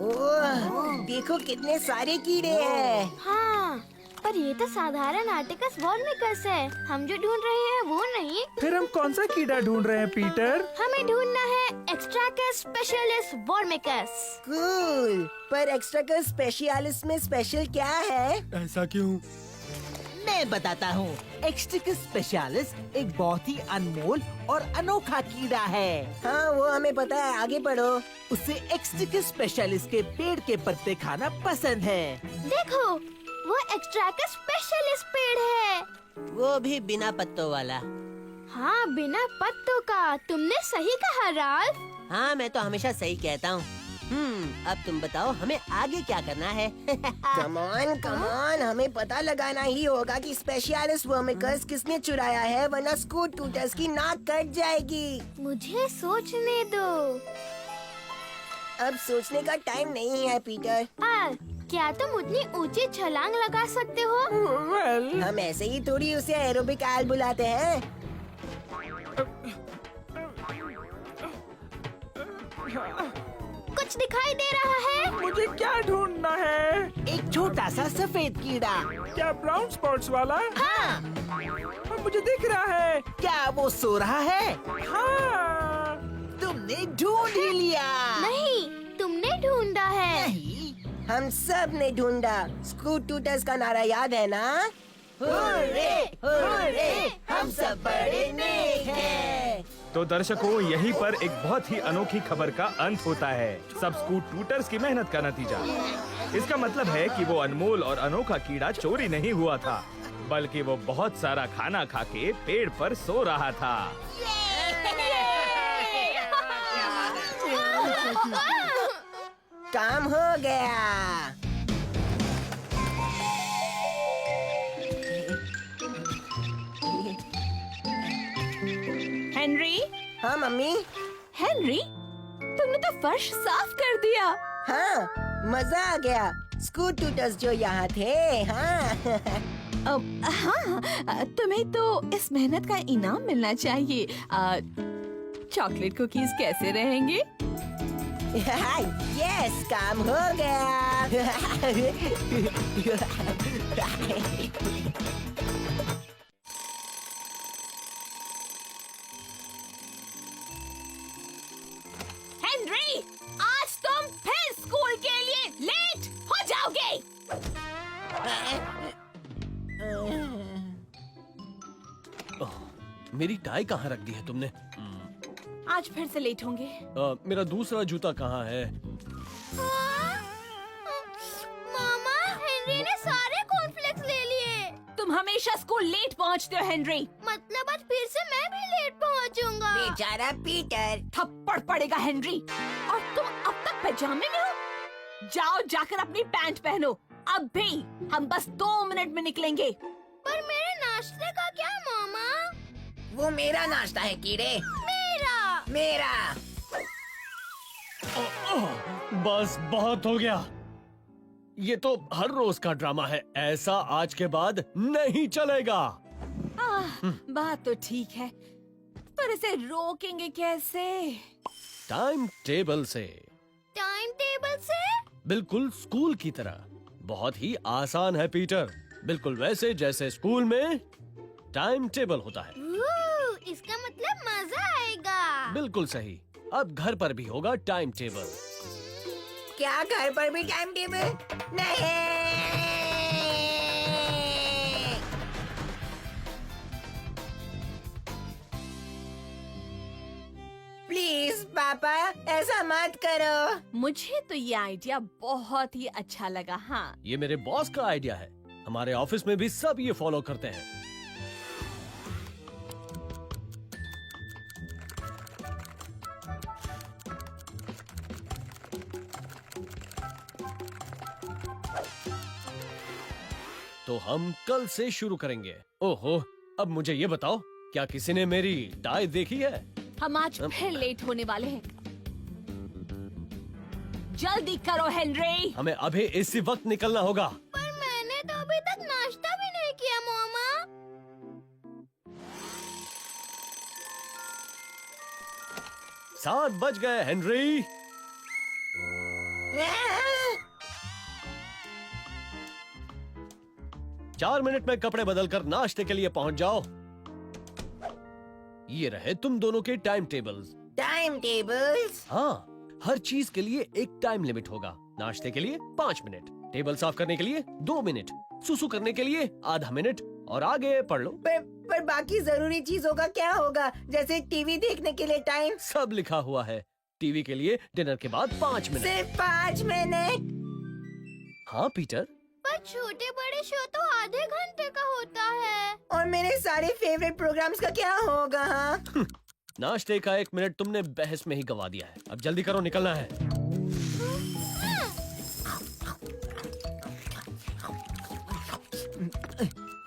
ओह, देखो कितने सारे कीड़े हैं। हाँ, पर ये तो साधारण आर्टिकस वॉर्मिकस है। हम जो ढूंढ रहे हैं वो नहीं। फिर हम कौन सा कीड़ा ढूंढ रहे हैं पीटर? हमें ढूंढना है एक्स्ट्राकस स्पेशलिस्ट वॉर्मिकस। कूल, पर एक्स्ट्रा स्पेशलिस्ट में स्पेशल क्या है? ऐसा क्यों? मैं बताता हूँ। एक्स्ट्रिकस स्पेशलिस्ट एक बहुत ही अनमोल और अनोखा कीड़ा है। हाँ, वो हमें पता है, आगे पढ़ो। उसे एक्स्ट्रिकस स्पेशलिस्ट के पेड़ के पत्ते खाना पसंद है। देखो, वो एक्स्ट्राकस स्पेशलिस्ट पेड़ है। वो भी बिना पत्तों वाला। हाँ, बिना पत्तों का। तुमने सही कहा राल्फ। हाँ, मैं तो हमेशा सही कहता हूँ। अब तुम बताओ हमें आगे क्या करना है? कम ऑन, हमें पता लगाना ही होगा कि स्पेशलिस्ट वर्मिकस किसने चुराया है, वरना स्कूल ट्यूटर्स की नाक कट जाएगी। मुझे सोचने दो। अब सोचने का टाइम नहीं है पीटर। क्या तुम उतनी ऊंची छलांग लगा सकते हो? हम ऐसे ही थोड़ी उसे एरोबिक आल बुलाते हैं। कुछ दिखाई दे रहा है? मुझे क्या ढूंढना है? एक छोटा सा सफेद कीड़ा। क्या ब्राउन स्पॉट्स वाला? हाँ। मुझे दिख रहा है। क्या वो सो रहा है? हाँ। तुमने ढूंढ ही लिया। नहीं, तुमने ढूंढा है। नहीं। हम सब ने ढूंढा। स्कूल ट्यूटर्स का नारा याद है ना? हुर्रे, हुर्रे, हम सब बड़े नेक हैं। तो दर्शकों, यहीं पर एक बहुत ही अनोखी खबर का अंत होता है। सब स्कूल ट्यूटर्स की मेहनत का नतीजा। इसका मतलब है कि वो अनमोल और अनोखा कीड़ा चोरी नहीं हुआ था, बल्कि वो बहुत सारा खाना खा के पेड़ पर सो रहा था। काम हो गया। हेनरी, हाँ मम्मी। हेनरी, तुमने तो फर्श साफ कर दिया। हाँ, मजा आ गया। स्कूल ट्यूटर्स जो यहाँ थे। हाँ। हाँ, तुम्हें तो इस मेहनत का इनाम मिलना चाहिए। चॉकलेट कुकीज कैसे रहेंगे? यस, काम हो गया। हेनरी, आज तुम फिर स्कूल के लिए लेट हो जाओगे। मेरी टाई कहाँ रख दी है तुमने? आज फिर से लेट होंगे। मेरा दूसरा जूता कहाँ है? मामा, हेनरी ने सारे कॉर्नफ्लेक्स ले लिए। तुम हमेशा स्कूल लेट पहुंचते हो हेनरी। मतलब आज फिर से मैं भी लेट पहुंचूंगा। बेचारा पीटर। थप्पड़ पड़ेगा हेनरी। और तुम अब तक पैजामे में हो? जाओ जाकर अपनी पैंट पहनो। अब भी हम बस 2 मिनट में निकलेंगे। पर मेरे नाश्ते का क्या मामा? वो मेरा नाश्ता है कीड़े। मेरा। बस बहुत हो गया। ये तो हर रोज का ड्रामा है, ऐसा आज के बाद नहीं चलेगा। बात तो ठीक है, पर इसे रोकेंगे कैसे? टाइम टेबल से। टाइम टेबल से? बिल्कुल स्कूल की तरह। बहुत ही आसान है पीटर, बिल्कुल वैसे जैसे स्कूल में टाइम टेबल होता है। इसका मतलब मजा आएगा। बिल्कुल सही। अब घर पर भी होगा टाइम टेबल। क्या घर पर भी टाइम टेबल? नहीं। प्लीज पापा, ऐसा मत करो। मुझे तो ये आइडिया बहुत ही अच्छा लगा। हाँ, ये मेरे बॉस का आइडिया है। हमारे ऑफिस में भी सब ये फॉलो करते हैं। तो हम कल से शुरू करेंगे। ओहो, अब मुझे ये बताओ, क्या किसी ने मेरी टाई देखी है? हम आज फिर लेट होने वाले हैं। जल्दी करो हेनरी। हमें अभी इसी वक्त निकलना होगा। पर मैंने तो अभी तक नाश्ता भी नहीं किया मामा। 7 बज गए हेनरी। 4 मिनट में कपड़े बदलकर नाश्ते के लिए पहुंच जाओ। ये रहे तुम दोनों के टाइम टेबल्स। Time tables? हाँ, हर चीज के लिए एक टाइम लिमिट होगा। नाश्ते के लिए 5 मिनट, टेबल साफ करने के लिए 2 मिनट, सुसु करने के लिए आधा मिनट, और आगे पढ़ लो। पर बाकी जरूरी चीजों का क्या होगा? जैसे टीवी देखने के लिए टाइम? सब लिखा हुआ है। टीवी के लिए डिनर के बाद 5 मिनट। सिर्फ 5 मिनट? हाँ पीटर। पर छोटे बड़े शो तो आधे घंटे का होता है। और मेरे सारे फेवरेट प्रोग्राम्स का क्या होगा? हाँ? नाश्ते का 1 मिनट तुमने बहस में ही गवा दिया है। अब जल्दी करो, निकलना है।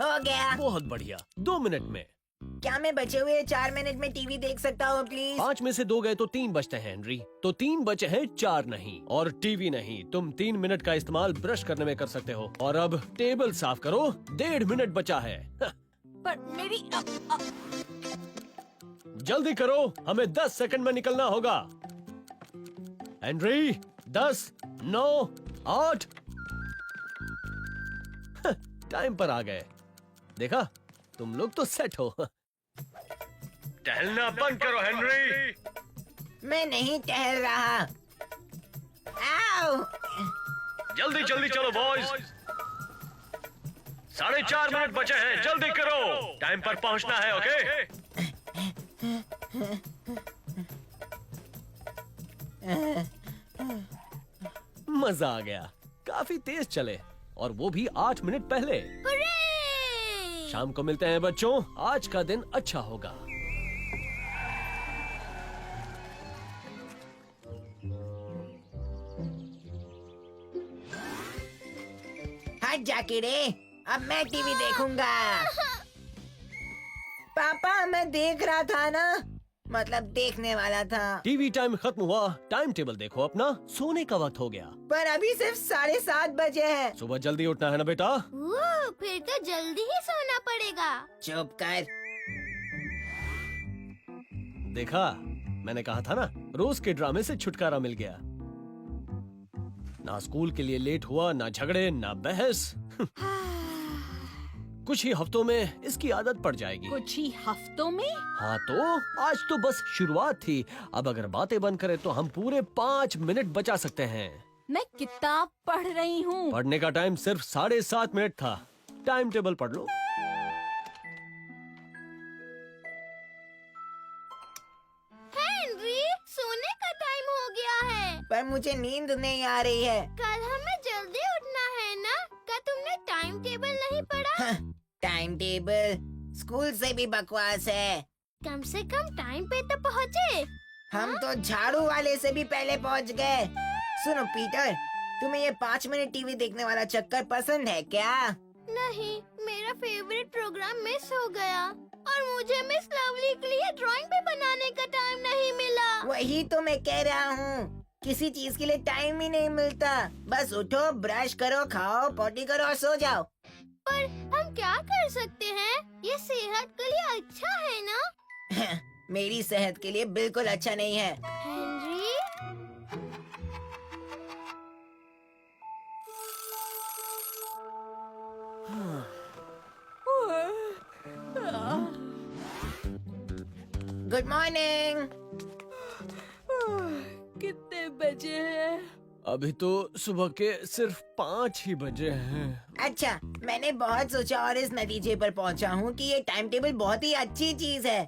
हो गया। बहुत बढ़िया, 2 मिनट में। क्या मैं बचे हुए 4 मिनट में टीवी देख सकता हूँ प्लीज? 5 में से 2 गए तो 3 बचते हैं हेनरी। तो 3 बचे हैं, 4 नहीं। और टीवी नहीं। तुम 3 मिनट का इस्तेमाल ब्रश करने में कर सकते हो। और अब टेबल साफ करो, 1.5 मिनट बचा है। पर मेरी जल्दी करो, हमें 10 सेकंड में निकलना होगा। हेनरी, 10, 9, 8। टाइम पर आ गए। देखा, तुम लोग तो सेट हो। टहलना बंद करो हेनरी। मैं नहीं टहल रहा। आओ! जल्दी जल्दी चलो बॉयज। 4.5 मिनट बचे हैं, जल्दी करो, टाइम पर पहुंचना है। ओके? मजा आ गया। काफी तेज चले, और वो भी 8 मिनट पहले। शाम को मिलते हैं बच्चों, आज का दिन अच्छा होगा। हट जा कीड़े, अब मैं टीवी देखूंगा। पापा, मैं देख रहा था ना, मतलब देखने वाला था। टीवी टाइम खत्म हुआ, टाइम टेबल देखो अपना, सोने का वक्त हो गया। पर अभी सिर्फ 7:30 बजे हैं। सुबह जल्दी उठना है ना बेटा। फिर तो जल्दी ही सोना पड़ेगा। चुप कर। देखा, मैंने कहा था ना, रोज के ड्रामे से छुटकारा मिल गया। ना स्कूल के लिए लेट हुआ, ना झगड़े, ना बहस। कुछ ही हफ्तों में इसकी आदत पड़ जाएगी। कुछ ही हफ्तों में? हाँ तो आज तो बस शुरुआत थी। अब अगर बातें बंद करें तो हम पूरे 5 मिनट बचा सकते हैं। मैं किताब पढ़ रही हूँ। पढ़ने का टाइम सिर्फ 7.5 मिनट था। टाइम टेबल पढ़ लो। हेनरी, सोने का टाइम हो गया है। पर मुझे नींद नहीं आ रही है। कल हमें जल्दी उठना है ना? क्या तुमने टाइम टेबल नहीं पढ़ा? टाइम टेबल स्कूल से भी बकवास है। कम से कम टाइम पे तो पहुँचे। हम तो झाड़ू वाले से भी पहले पहुंच गए। सुनो पीटर, तुम्हें ये 5 मिनट टीवी देखने वाला चक्कर पसंद है क्या? नहीं, मेरा फेवरेट प्रोग्राम मिस हो गया और मुझे मिस लवली के लिए ड्राइंग भी बनाने का टाइम नहीं मिला। वही तो मैं कह रहा हूँ, किसी चीज के लिए टाइम ही नहीं मिलता। बस उठो, ब्रश करो, खाओ, पोटी करो और सो जाओ। पर हम क्या कर सकते हैं? ये सेहत के लिए अच्छा है ना? मेरी सेहत के लिए बिल्कुल अच्छा नहीं है। Henry, good morning. कितने बजे हैं? अभी तो सुबह के सिर्फ 5 ही बजे हैं। अच्छा, मैंने बहुत सोचा और इस नतीजे पर पहुँचा हूँ कि ये टाइम टेबल बहुत ही अच्छी चीज है।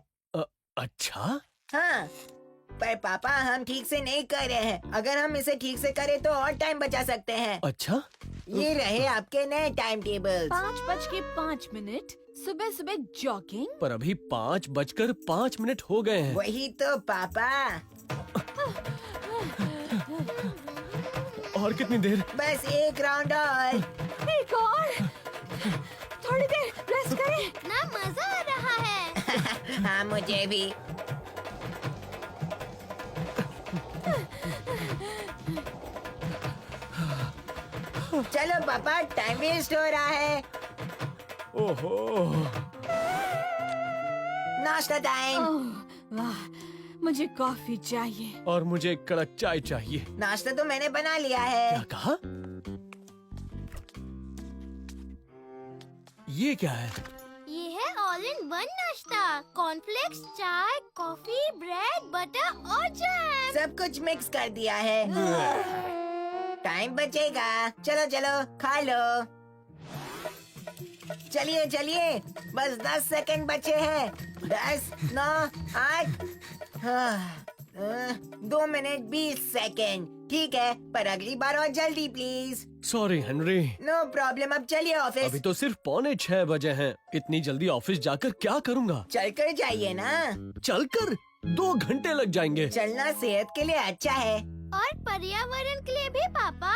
अच्छा? हाँ, पर पापा हम ठीक से नहीं कर रहे हैं। अगर हम इसे ठीक से करें तो और टाइम बचा सकते हैं। अच्छा? ये रहे आपके नए टाइम टेबल। 5:05 सुबह सुबह जॉगिंग। पर अभी 5:05 हो गए हैं। वही तो पापा। और कितनी देर? बस एक राउंड और। एक और। थोड़ी देर रेस्ट करें। ना मजा आ रहा है। हाँ, मुझे भी। चलो पापा, टाइम वेस्ट हो रहा है। ओहो। नाश्ता टाइम। ओह, वाह, मुझे कॉफी चाहिए। और मुझे कड़क चाय चाहिए। नाश्ता तो मैंने बना लिया है। क्या कहा? ये क्या है? ये है ऑल इन वन नाश्ता। कॉर्नफ्लेक्स, चाय, कॉफी, ब्रेड, बटर और जैम। सब कुछ मिक्स कर दिया है। टाइम बचेगा। चलो चलो, खा लो। चलिए चलिए, बस 10 सेकंड बचे हैं। 10, 9, 8, 2 मिनट 20 सेकंड। ठीक है, पर अगली बार और जल्दी please. Sorry Henry. No problem. अब चलिए ऑफिस। अभी तो सिर्फ 5:45 बजे हैं। इतनी जल्दी ऑफिस जाकर क्या करूँगा? चलकर जाइए ना। चलकर 2 घंटे लग जाएंगे। चलना सेहत के लिए अच्छा है। और पर्यावरण के लिए भी पापा।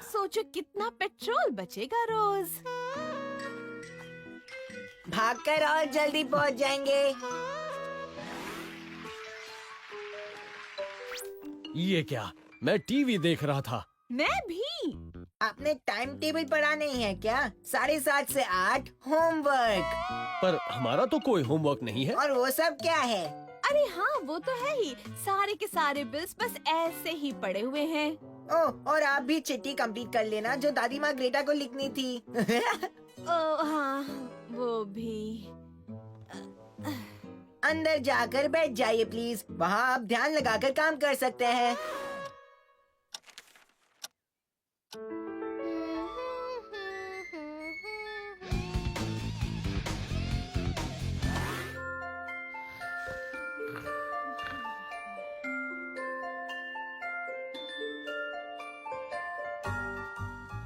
सोचो कितना पेट्रोल बचेगा रोज। भागकर और जल्दी पहुंच जाएंगे। ये क्या? मैं टीवी देख रहा था। मैं भी। आपने टाइम टेबल पढ़ा नहीं है क्या? 7:30 से 8 होमवर्क। पर हमारा तो कोई होमवर्क नहीं है। और वो सब क्या है? अरे हाँ, वो तो है ही। सारे के सारे बिल्स बस ऐसे ही पड़े हुए हैं। ओह, और आप भी चिट्ठी कंप्लीट कर लेना जो दादी माँ ग्रेटा को लिखनी थी। ओ हाँ, वो भी। अंदर जाकर बैठ जाइए प्लीज। वहाँ आप ध्यान लगाकर काम कर सकते हैं।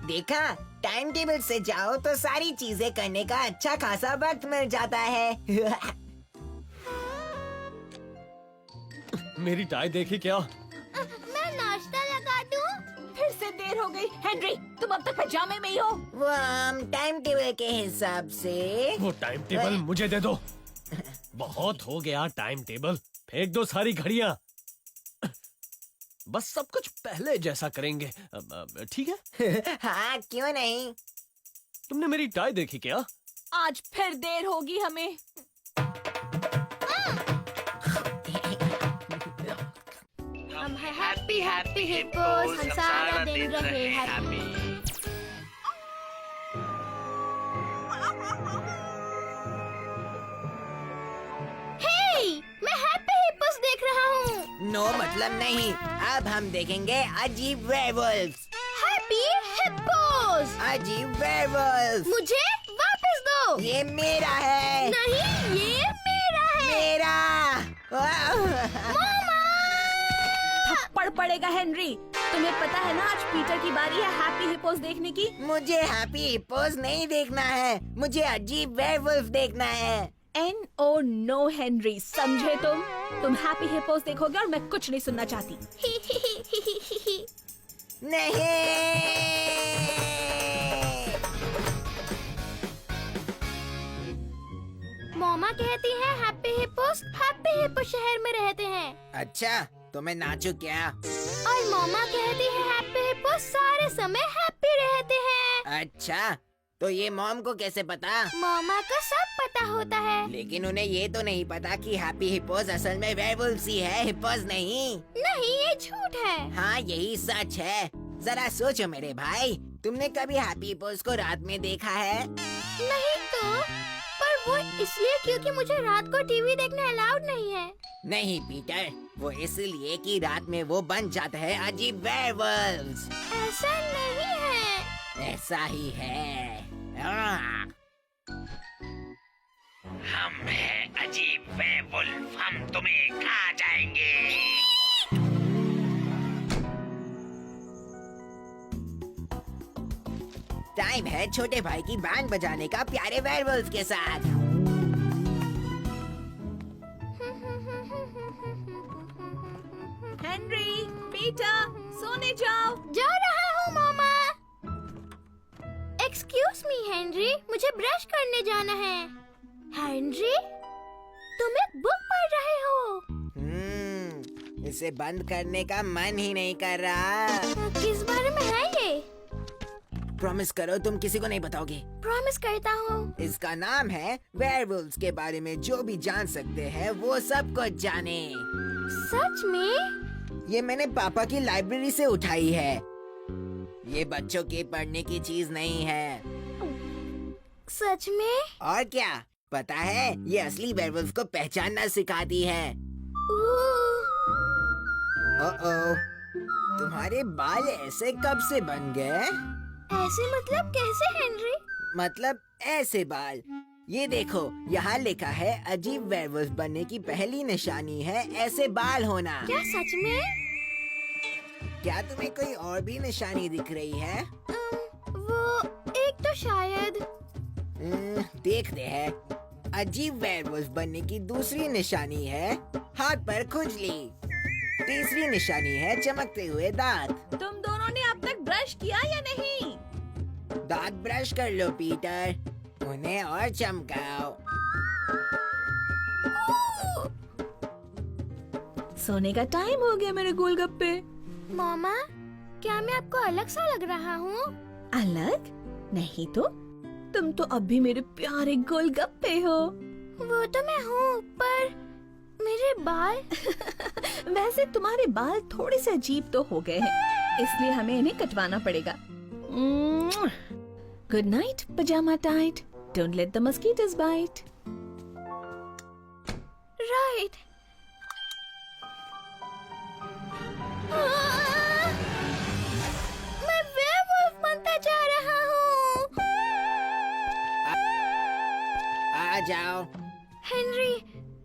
देखा, टाइम टेबल से जाओ तो सारी चीजें करने का अच्छा खासा वक्त मिल जाता है। मेरी टाई देखी क्या? मैं नाश्ता लगा दूं? फिर से देर हो गई। हेनरी, तुम अब तक पजामे में ही हो। वो टाइम टेबल के हिसाब से। वो टाइम टेबल मुझे दे दो। बहुत हो गया टाइम टेबल। फेंक दो सारी घड़ियां। बस सब कुछ पहले जैसा करेंगे। ठीक है? हाँ, क्यों नहीं। तुमने मेरी टाई देखी क्या? आज फिर देर होगी हमें। हम है हैप्पी हैप्पी हिप्पोस। हम सारा दिन रहे हैप्पी। मैं हैप्पी हिप्पोस देख रहा हूँ। नो मतलब नहीं। अब हम देखेंगे अजीब वेयरवुल्व्स। Happy hippos. अजीब वेयरवुल्व्स। मुझे वापस दो। ये मेरा है। नहीं, ये मेरा है। मेरा। थप्पड़ पड़ेगा हेनरी। तुम्हें पता है ना आज पीटर की बारी है हैप्पी हिप्पोस देखने की। मुझे हैप्पी हिप्पोस नहीं देखना है, मुझे अजीब वेयरवुल्फ देखना है। NO नो हेनरी, समझे तुम हैप्पी हिप्पोस देखोगे और मैं कुछ नहीं सुनना चाहती। नहीं। मम्मा कहती है हैप्पी हिप्पो शहर में रहते हैं। अच्छा, तो मैं नाचू क्या? और मम्मा कहती है हैप्पी हिप्पो सारे समय हैप्पी रहते हैं। अच्छा, तो ये मॉम को कैसे पता? मम्मा को सब पता होता है। लेकिन उन्हें ये तो नहीं पता कि हैप्पी हिप्पोस असल में वेयरवुल्फ ही है, हिप्पोस नहीं। नहीं, ये झूठ है। हाँ, यही सच है। जरा सोचो मेरे भाई, तुमने कभी हैप्पी हिप्पोस को रात में देखा है? नहीं तो, पर वो इसलिए क्योंकि मुझे रात को टीवी देखना अलाउड नहीं है। नहीं पीटर, वो इसलिए कि रात में वो बन जाते हैं अजीब वेयरवुल्व्स। ऐसा नहीं है। ऐसा ही है। हाँ। हम हैं अजीब वेयरवुल्फ, हम तुम्हें खा जाएंगे। टाइम है छोटे भाई की बैंड बजाने का प्यारे वेयरवुल्फ के साथ। हेनरी, पीटर, सोने जाओ। जा रहा हूँ मम्मा। एक्सक्यूज मी हेनरी, मुझे ब्रश करने जाना है। हेनरी, तुम एक बुक पढ़ रहे हो। इसे बंद करने का मन ही नहीं कर रहा। किस बारे में है ये? प्रॉमिस करो तुम किसी को नहीं बताओगे। प्रॉमिस करता हूँ। इसका नाम है वेयरवुल्व्स के बारे में जो भी जान सकते हैं वो सब कुछ जाने। सच में? ये मैंने पापा की लाइब्रेरी से उठाई है। ये बच्चों के पढ़ने की चीज नहीं है। सच में? और क्या, पता है ये असली वेयरवुल्फ को पहचानना सिखाती है। ओह, तुम्हारे बाल ऐसे कब से बन गए? ऐसे मतलब कैसे हेनरी? मतलब ऐसे बाल। ये देखो, यहाँ लिखा है अजीब वेयरवुल्फ बनने की पहली निशानी है ऐसे बाल होना। क्या सच में? क्या तुम्हें कोई और भी निशानी दिख रही है? वो एक तो शायद। देखते हैं। अजीब वेयरवुल्फ बनने की दूसरी निशानी है हाथ पर खुजली। तीसरी निशानी है चमकते हुए दांत। तुम दोनों ने अब तक ब्रश किया या नहीं? दांत ब्रश कर लो पीटर, उन्हें और चमकाओ। सोने का टाइम हो गया मेरे गोलगप्पे। मामा, क्या मैं आपको अलग सा लग रहा हूँ? अलग? नहीं तो, तुम तो अब भी मेरे प्यारे गोलगप्पे हो। वो तो मैं हूँ, पर मेरे बाल वैसे तुम्हारे बाल थोड़े से अजीब तो हो गए हैं, इसलिए हमें इन्हें कटवाना पड़ेगा। Good night pyjama tight, don't let the mosquitoes bite. Right. मैं वेयरवुल्फ बनता जा रहा हूँ। आ जाओ। हेनरी,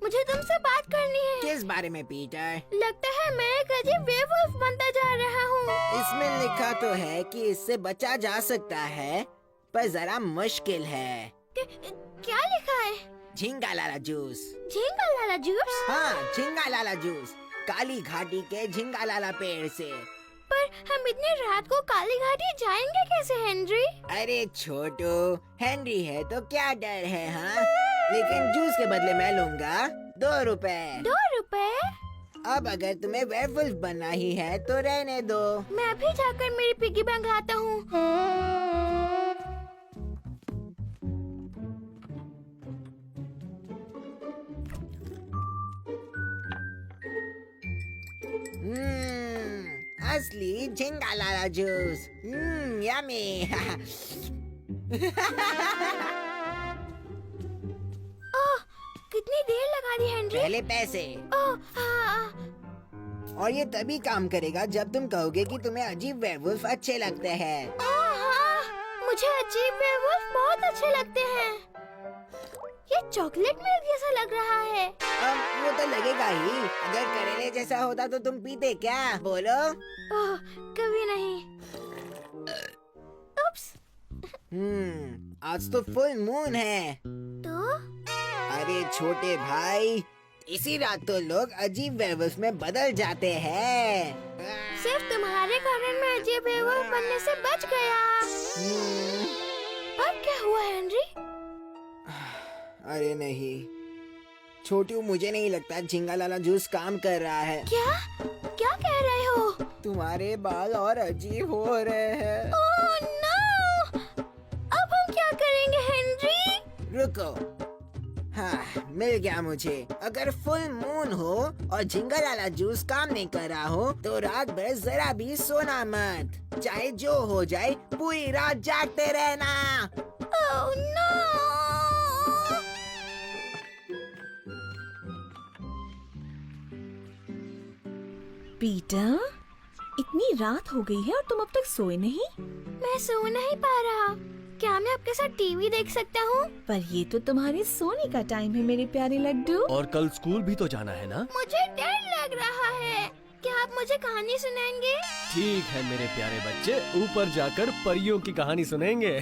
मुझे तुमसे बात करनी है। किस बारे में पीटर? लगता है मैं एक अजीब वेयरवुल्फ बनता जा रहा हूँ। इसमें लिखा तो है कि इससे बचा जा सकता है, पर जरा मुश्किल है। क्या लिखा है? झींगा लाला जूस। झींगा लाला जूस? हाँ, झींगा लाला जूस, काली घाटी के झींगा लाला पेड़ से। पर हम इतनी रात को काली घाटी जाएंगे कैसे हेनरी? अरे छोटू, हेनरी है तो क्या डर है, हाँ? लेकिन जूस के बदले मैं लूंगा 2 रुपए। 2 रुपए? अब अगर तुम्हें वेयरवुल्फ बनना ही है तो रहने दो। मैं अभी जाकर मेरी पिग्गी बैंक लाता हूँ। असली झींगा लाला जूस। यम्मी। ओह, कितनी देर लगा दी हेनरी? पहले पैसे। ओह, हाँ। और ये तभी काम करेगा जब तुम कहोगे कि तुम्हें अजीब वेयरवुल्फ अच्छे लगते हैं। ओह, हाँ, मुझे अजीब वेयरवुल्फ बहुत अच्छे लगते हैं। ये चॉकलेट मिल्क जैसा लग रहा है। वो तो लगेगा ही। अगर करेले जैसा होता तो तुम पीते क्या? बोलो। ओह, कभी नहीं। उप्स। आज तो फुल मून है। तो अरे छोटे भाई, इसी रात तो लोग अजीब वेयरवुल्फ में बदल जाते हैं। सिर्फ तुम्हारे कारण मैं अजीब वेयरवुल्फ बनने से बच गया। अब क्या हुआ हेनरी? अरे नहीं छोटू, मुझे नहीं लगता झिंगालाला जूस काम कर रहा है। क्या क्या कह रहे हो? तुम्हारे बाल और अजीब हो रहे हैं। Oh no! अब हम क्या करेंगे हेनरी? रुको, हाँ मिल गया मुझे। अगर फुल मून हो और झिंगालाला जूस काम नहीं कर रहा हो तो रात भर जरा भी सोना मत। चाहे जो हो जाए पूरी रात जागते रहना। Oh no! पीटर, इतनी रात हो गई है और तुम अब तक सोए नहीं? मैं सो नहीं पा रहा। क्या मैं आपके साथ टीवी देख सकता हूँ? पर ये तो तुम्हारे सोने का टाइम है मेरे प्यारे लड्डू। और कल स्कूल भी तो जाना है ना? मुझे डर लग रहा है। क्या आप मुझे कहानी सुनाएंगे? ठीक है मेरे प्यारे बच्चे, ऊपर जाकर परियों की कहानी सुनेंगे।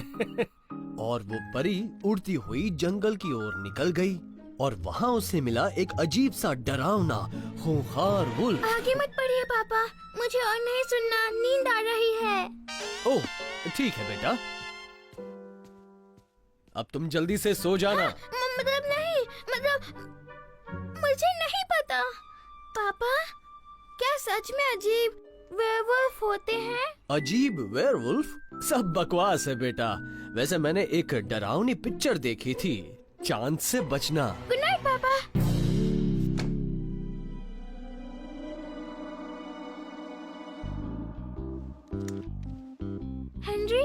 और वो परी उड़ती हुई जंगल की ओर निकल गई और वहाँ उसे मिला एक अजीब सा डरावना खूंखार वुल्फ। आगे मत पढ़िए पापा, मुझे और नहीं सुनना, नींद आ रही है। ओह ठीक है बेटा, अब तुम जल्दी से सो जाना। मतलब नहीं, मतलब मुझे नहीं पता। पापा, क्या सच में अजीब वेयरवुल्फ होते हैं? अजीब वेयरवुल्फ? सब बकवास है बेटा। वैसे मैंने एक डरावनी पिक्चर देखी थी, चांद से बचना। गुड नाइट पापा। हेनरी,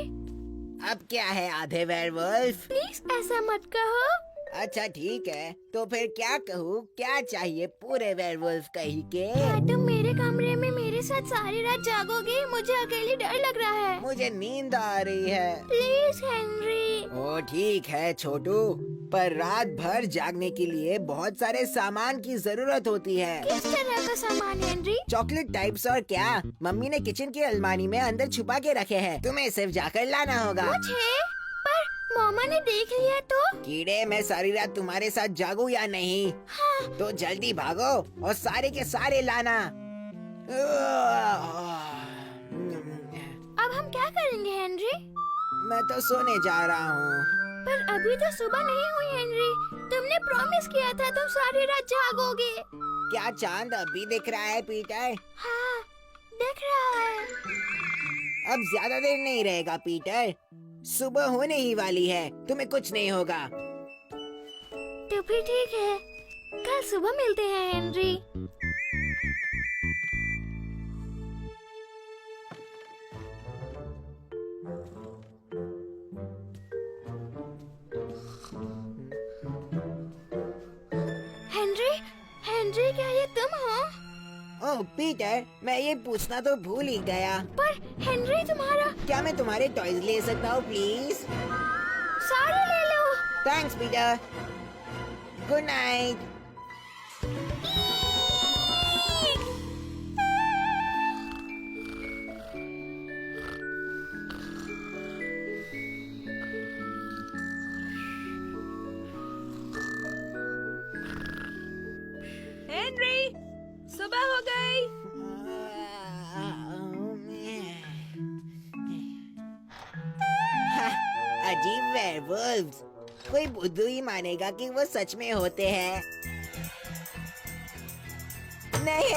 अब क्या है आधे वेयरवुल्फ? प्लीज ऐसा मत कहो। अच्छा ठीक है, तो फिर क्या कहूँ? क्या चाहिए पूरे वेयरवुल्फ कही के? क्या तुम मेरे कमरे में मेरे साथ सारी रात जागोगे? मुझे अकेली डर लग रहा है। मुझे नींद आ रही है। Please Henry. ओ ठीक है छोटू, पर रात भर जागने के लिए बहुत सारे सामान की जरूरत होती है। किस तरह का सामान हेनरी? चॉकलेट टाइप्स और क्या, मम्मी ने किचन की अलमारी में अंदर छुपा के रखे हैं। तुम्हें सिर्फ जाकर लाना होगा। मुझे? पर मामा ने देख लिया तो? कीड़े, मैं सारी रात तुम्हारे साथ जागूं या नहीं? हाँ। तो जल्दी भागो और सारे के सारे लाना। अब हम क्या करेंगे हेनरी? मैं तो सोने जा रहा हूँ। पर अभी तो सुबह नहीं हुई हेनरी। तुमने प्रॉमिस किया था तुम सारी रात जागोगे। क्या चांद अभी दिख रहा है पीटर? हाँ, दिख रहा है। अब ज्यादा देर नहीं रहेगा पीटर, सुबह होने ही वाली है। तुम्हें कुछ नहीं होगा। तो फिर ठीक है, कल सुबह मिलते हैं हेनरी। हेनरी, हेनरी क्या ये तुम हो? ओह पीटर, मैं ये पूछना तो भूल ही गया। पर हेनरी तुम्हारा। क्या मैं तुम्हारे टॉयज ले सकता हूँ प्लीज? सारे ले लो। Thanks Peter. Good night. Henry, सुबह हो गई। अजीब वेयरवुल्व्स, कोई बुद्धू ही मानेगा कि वो सच में होते हैं। नहीं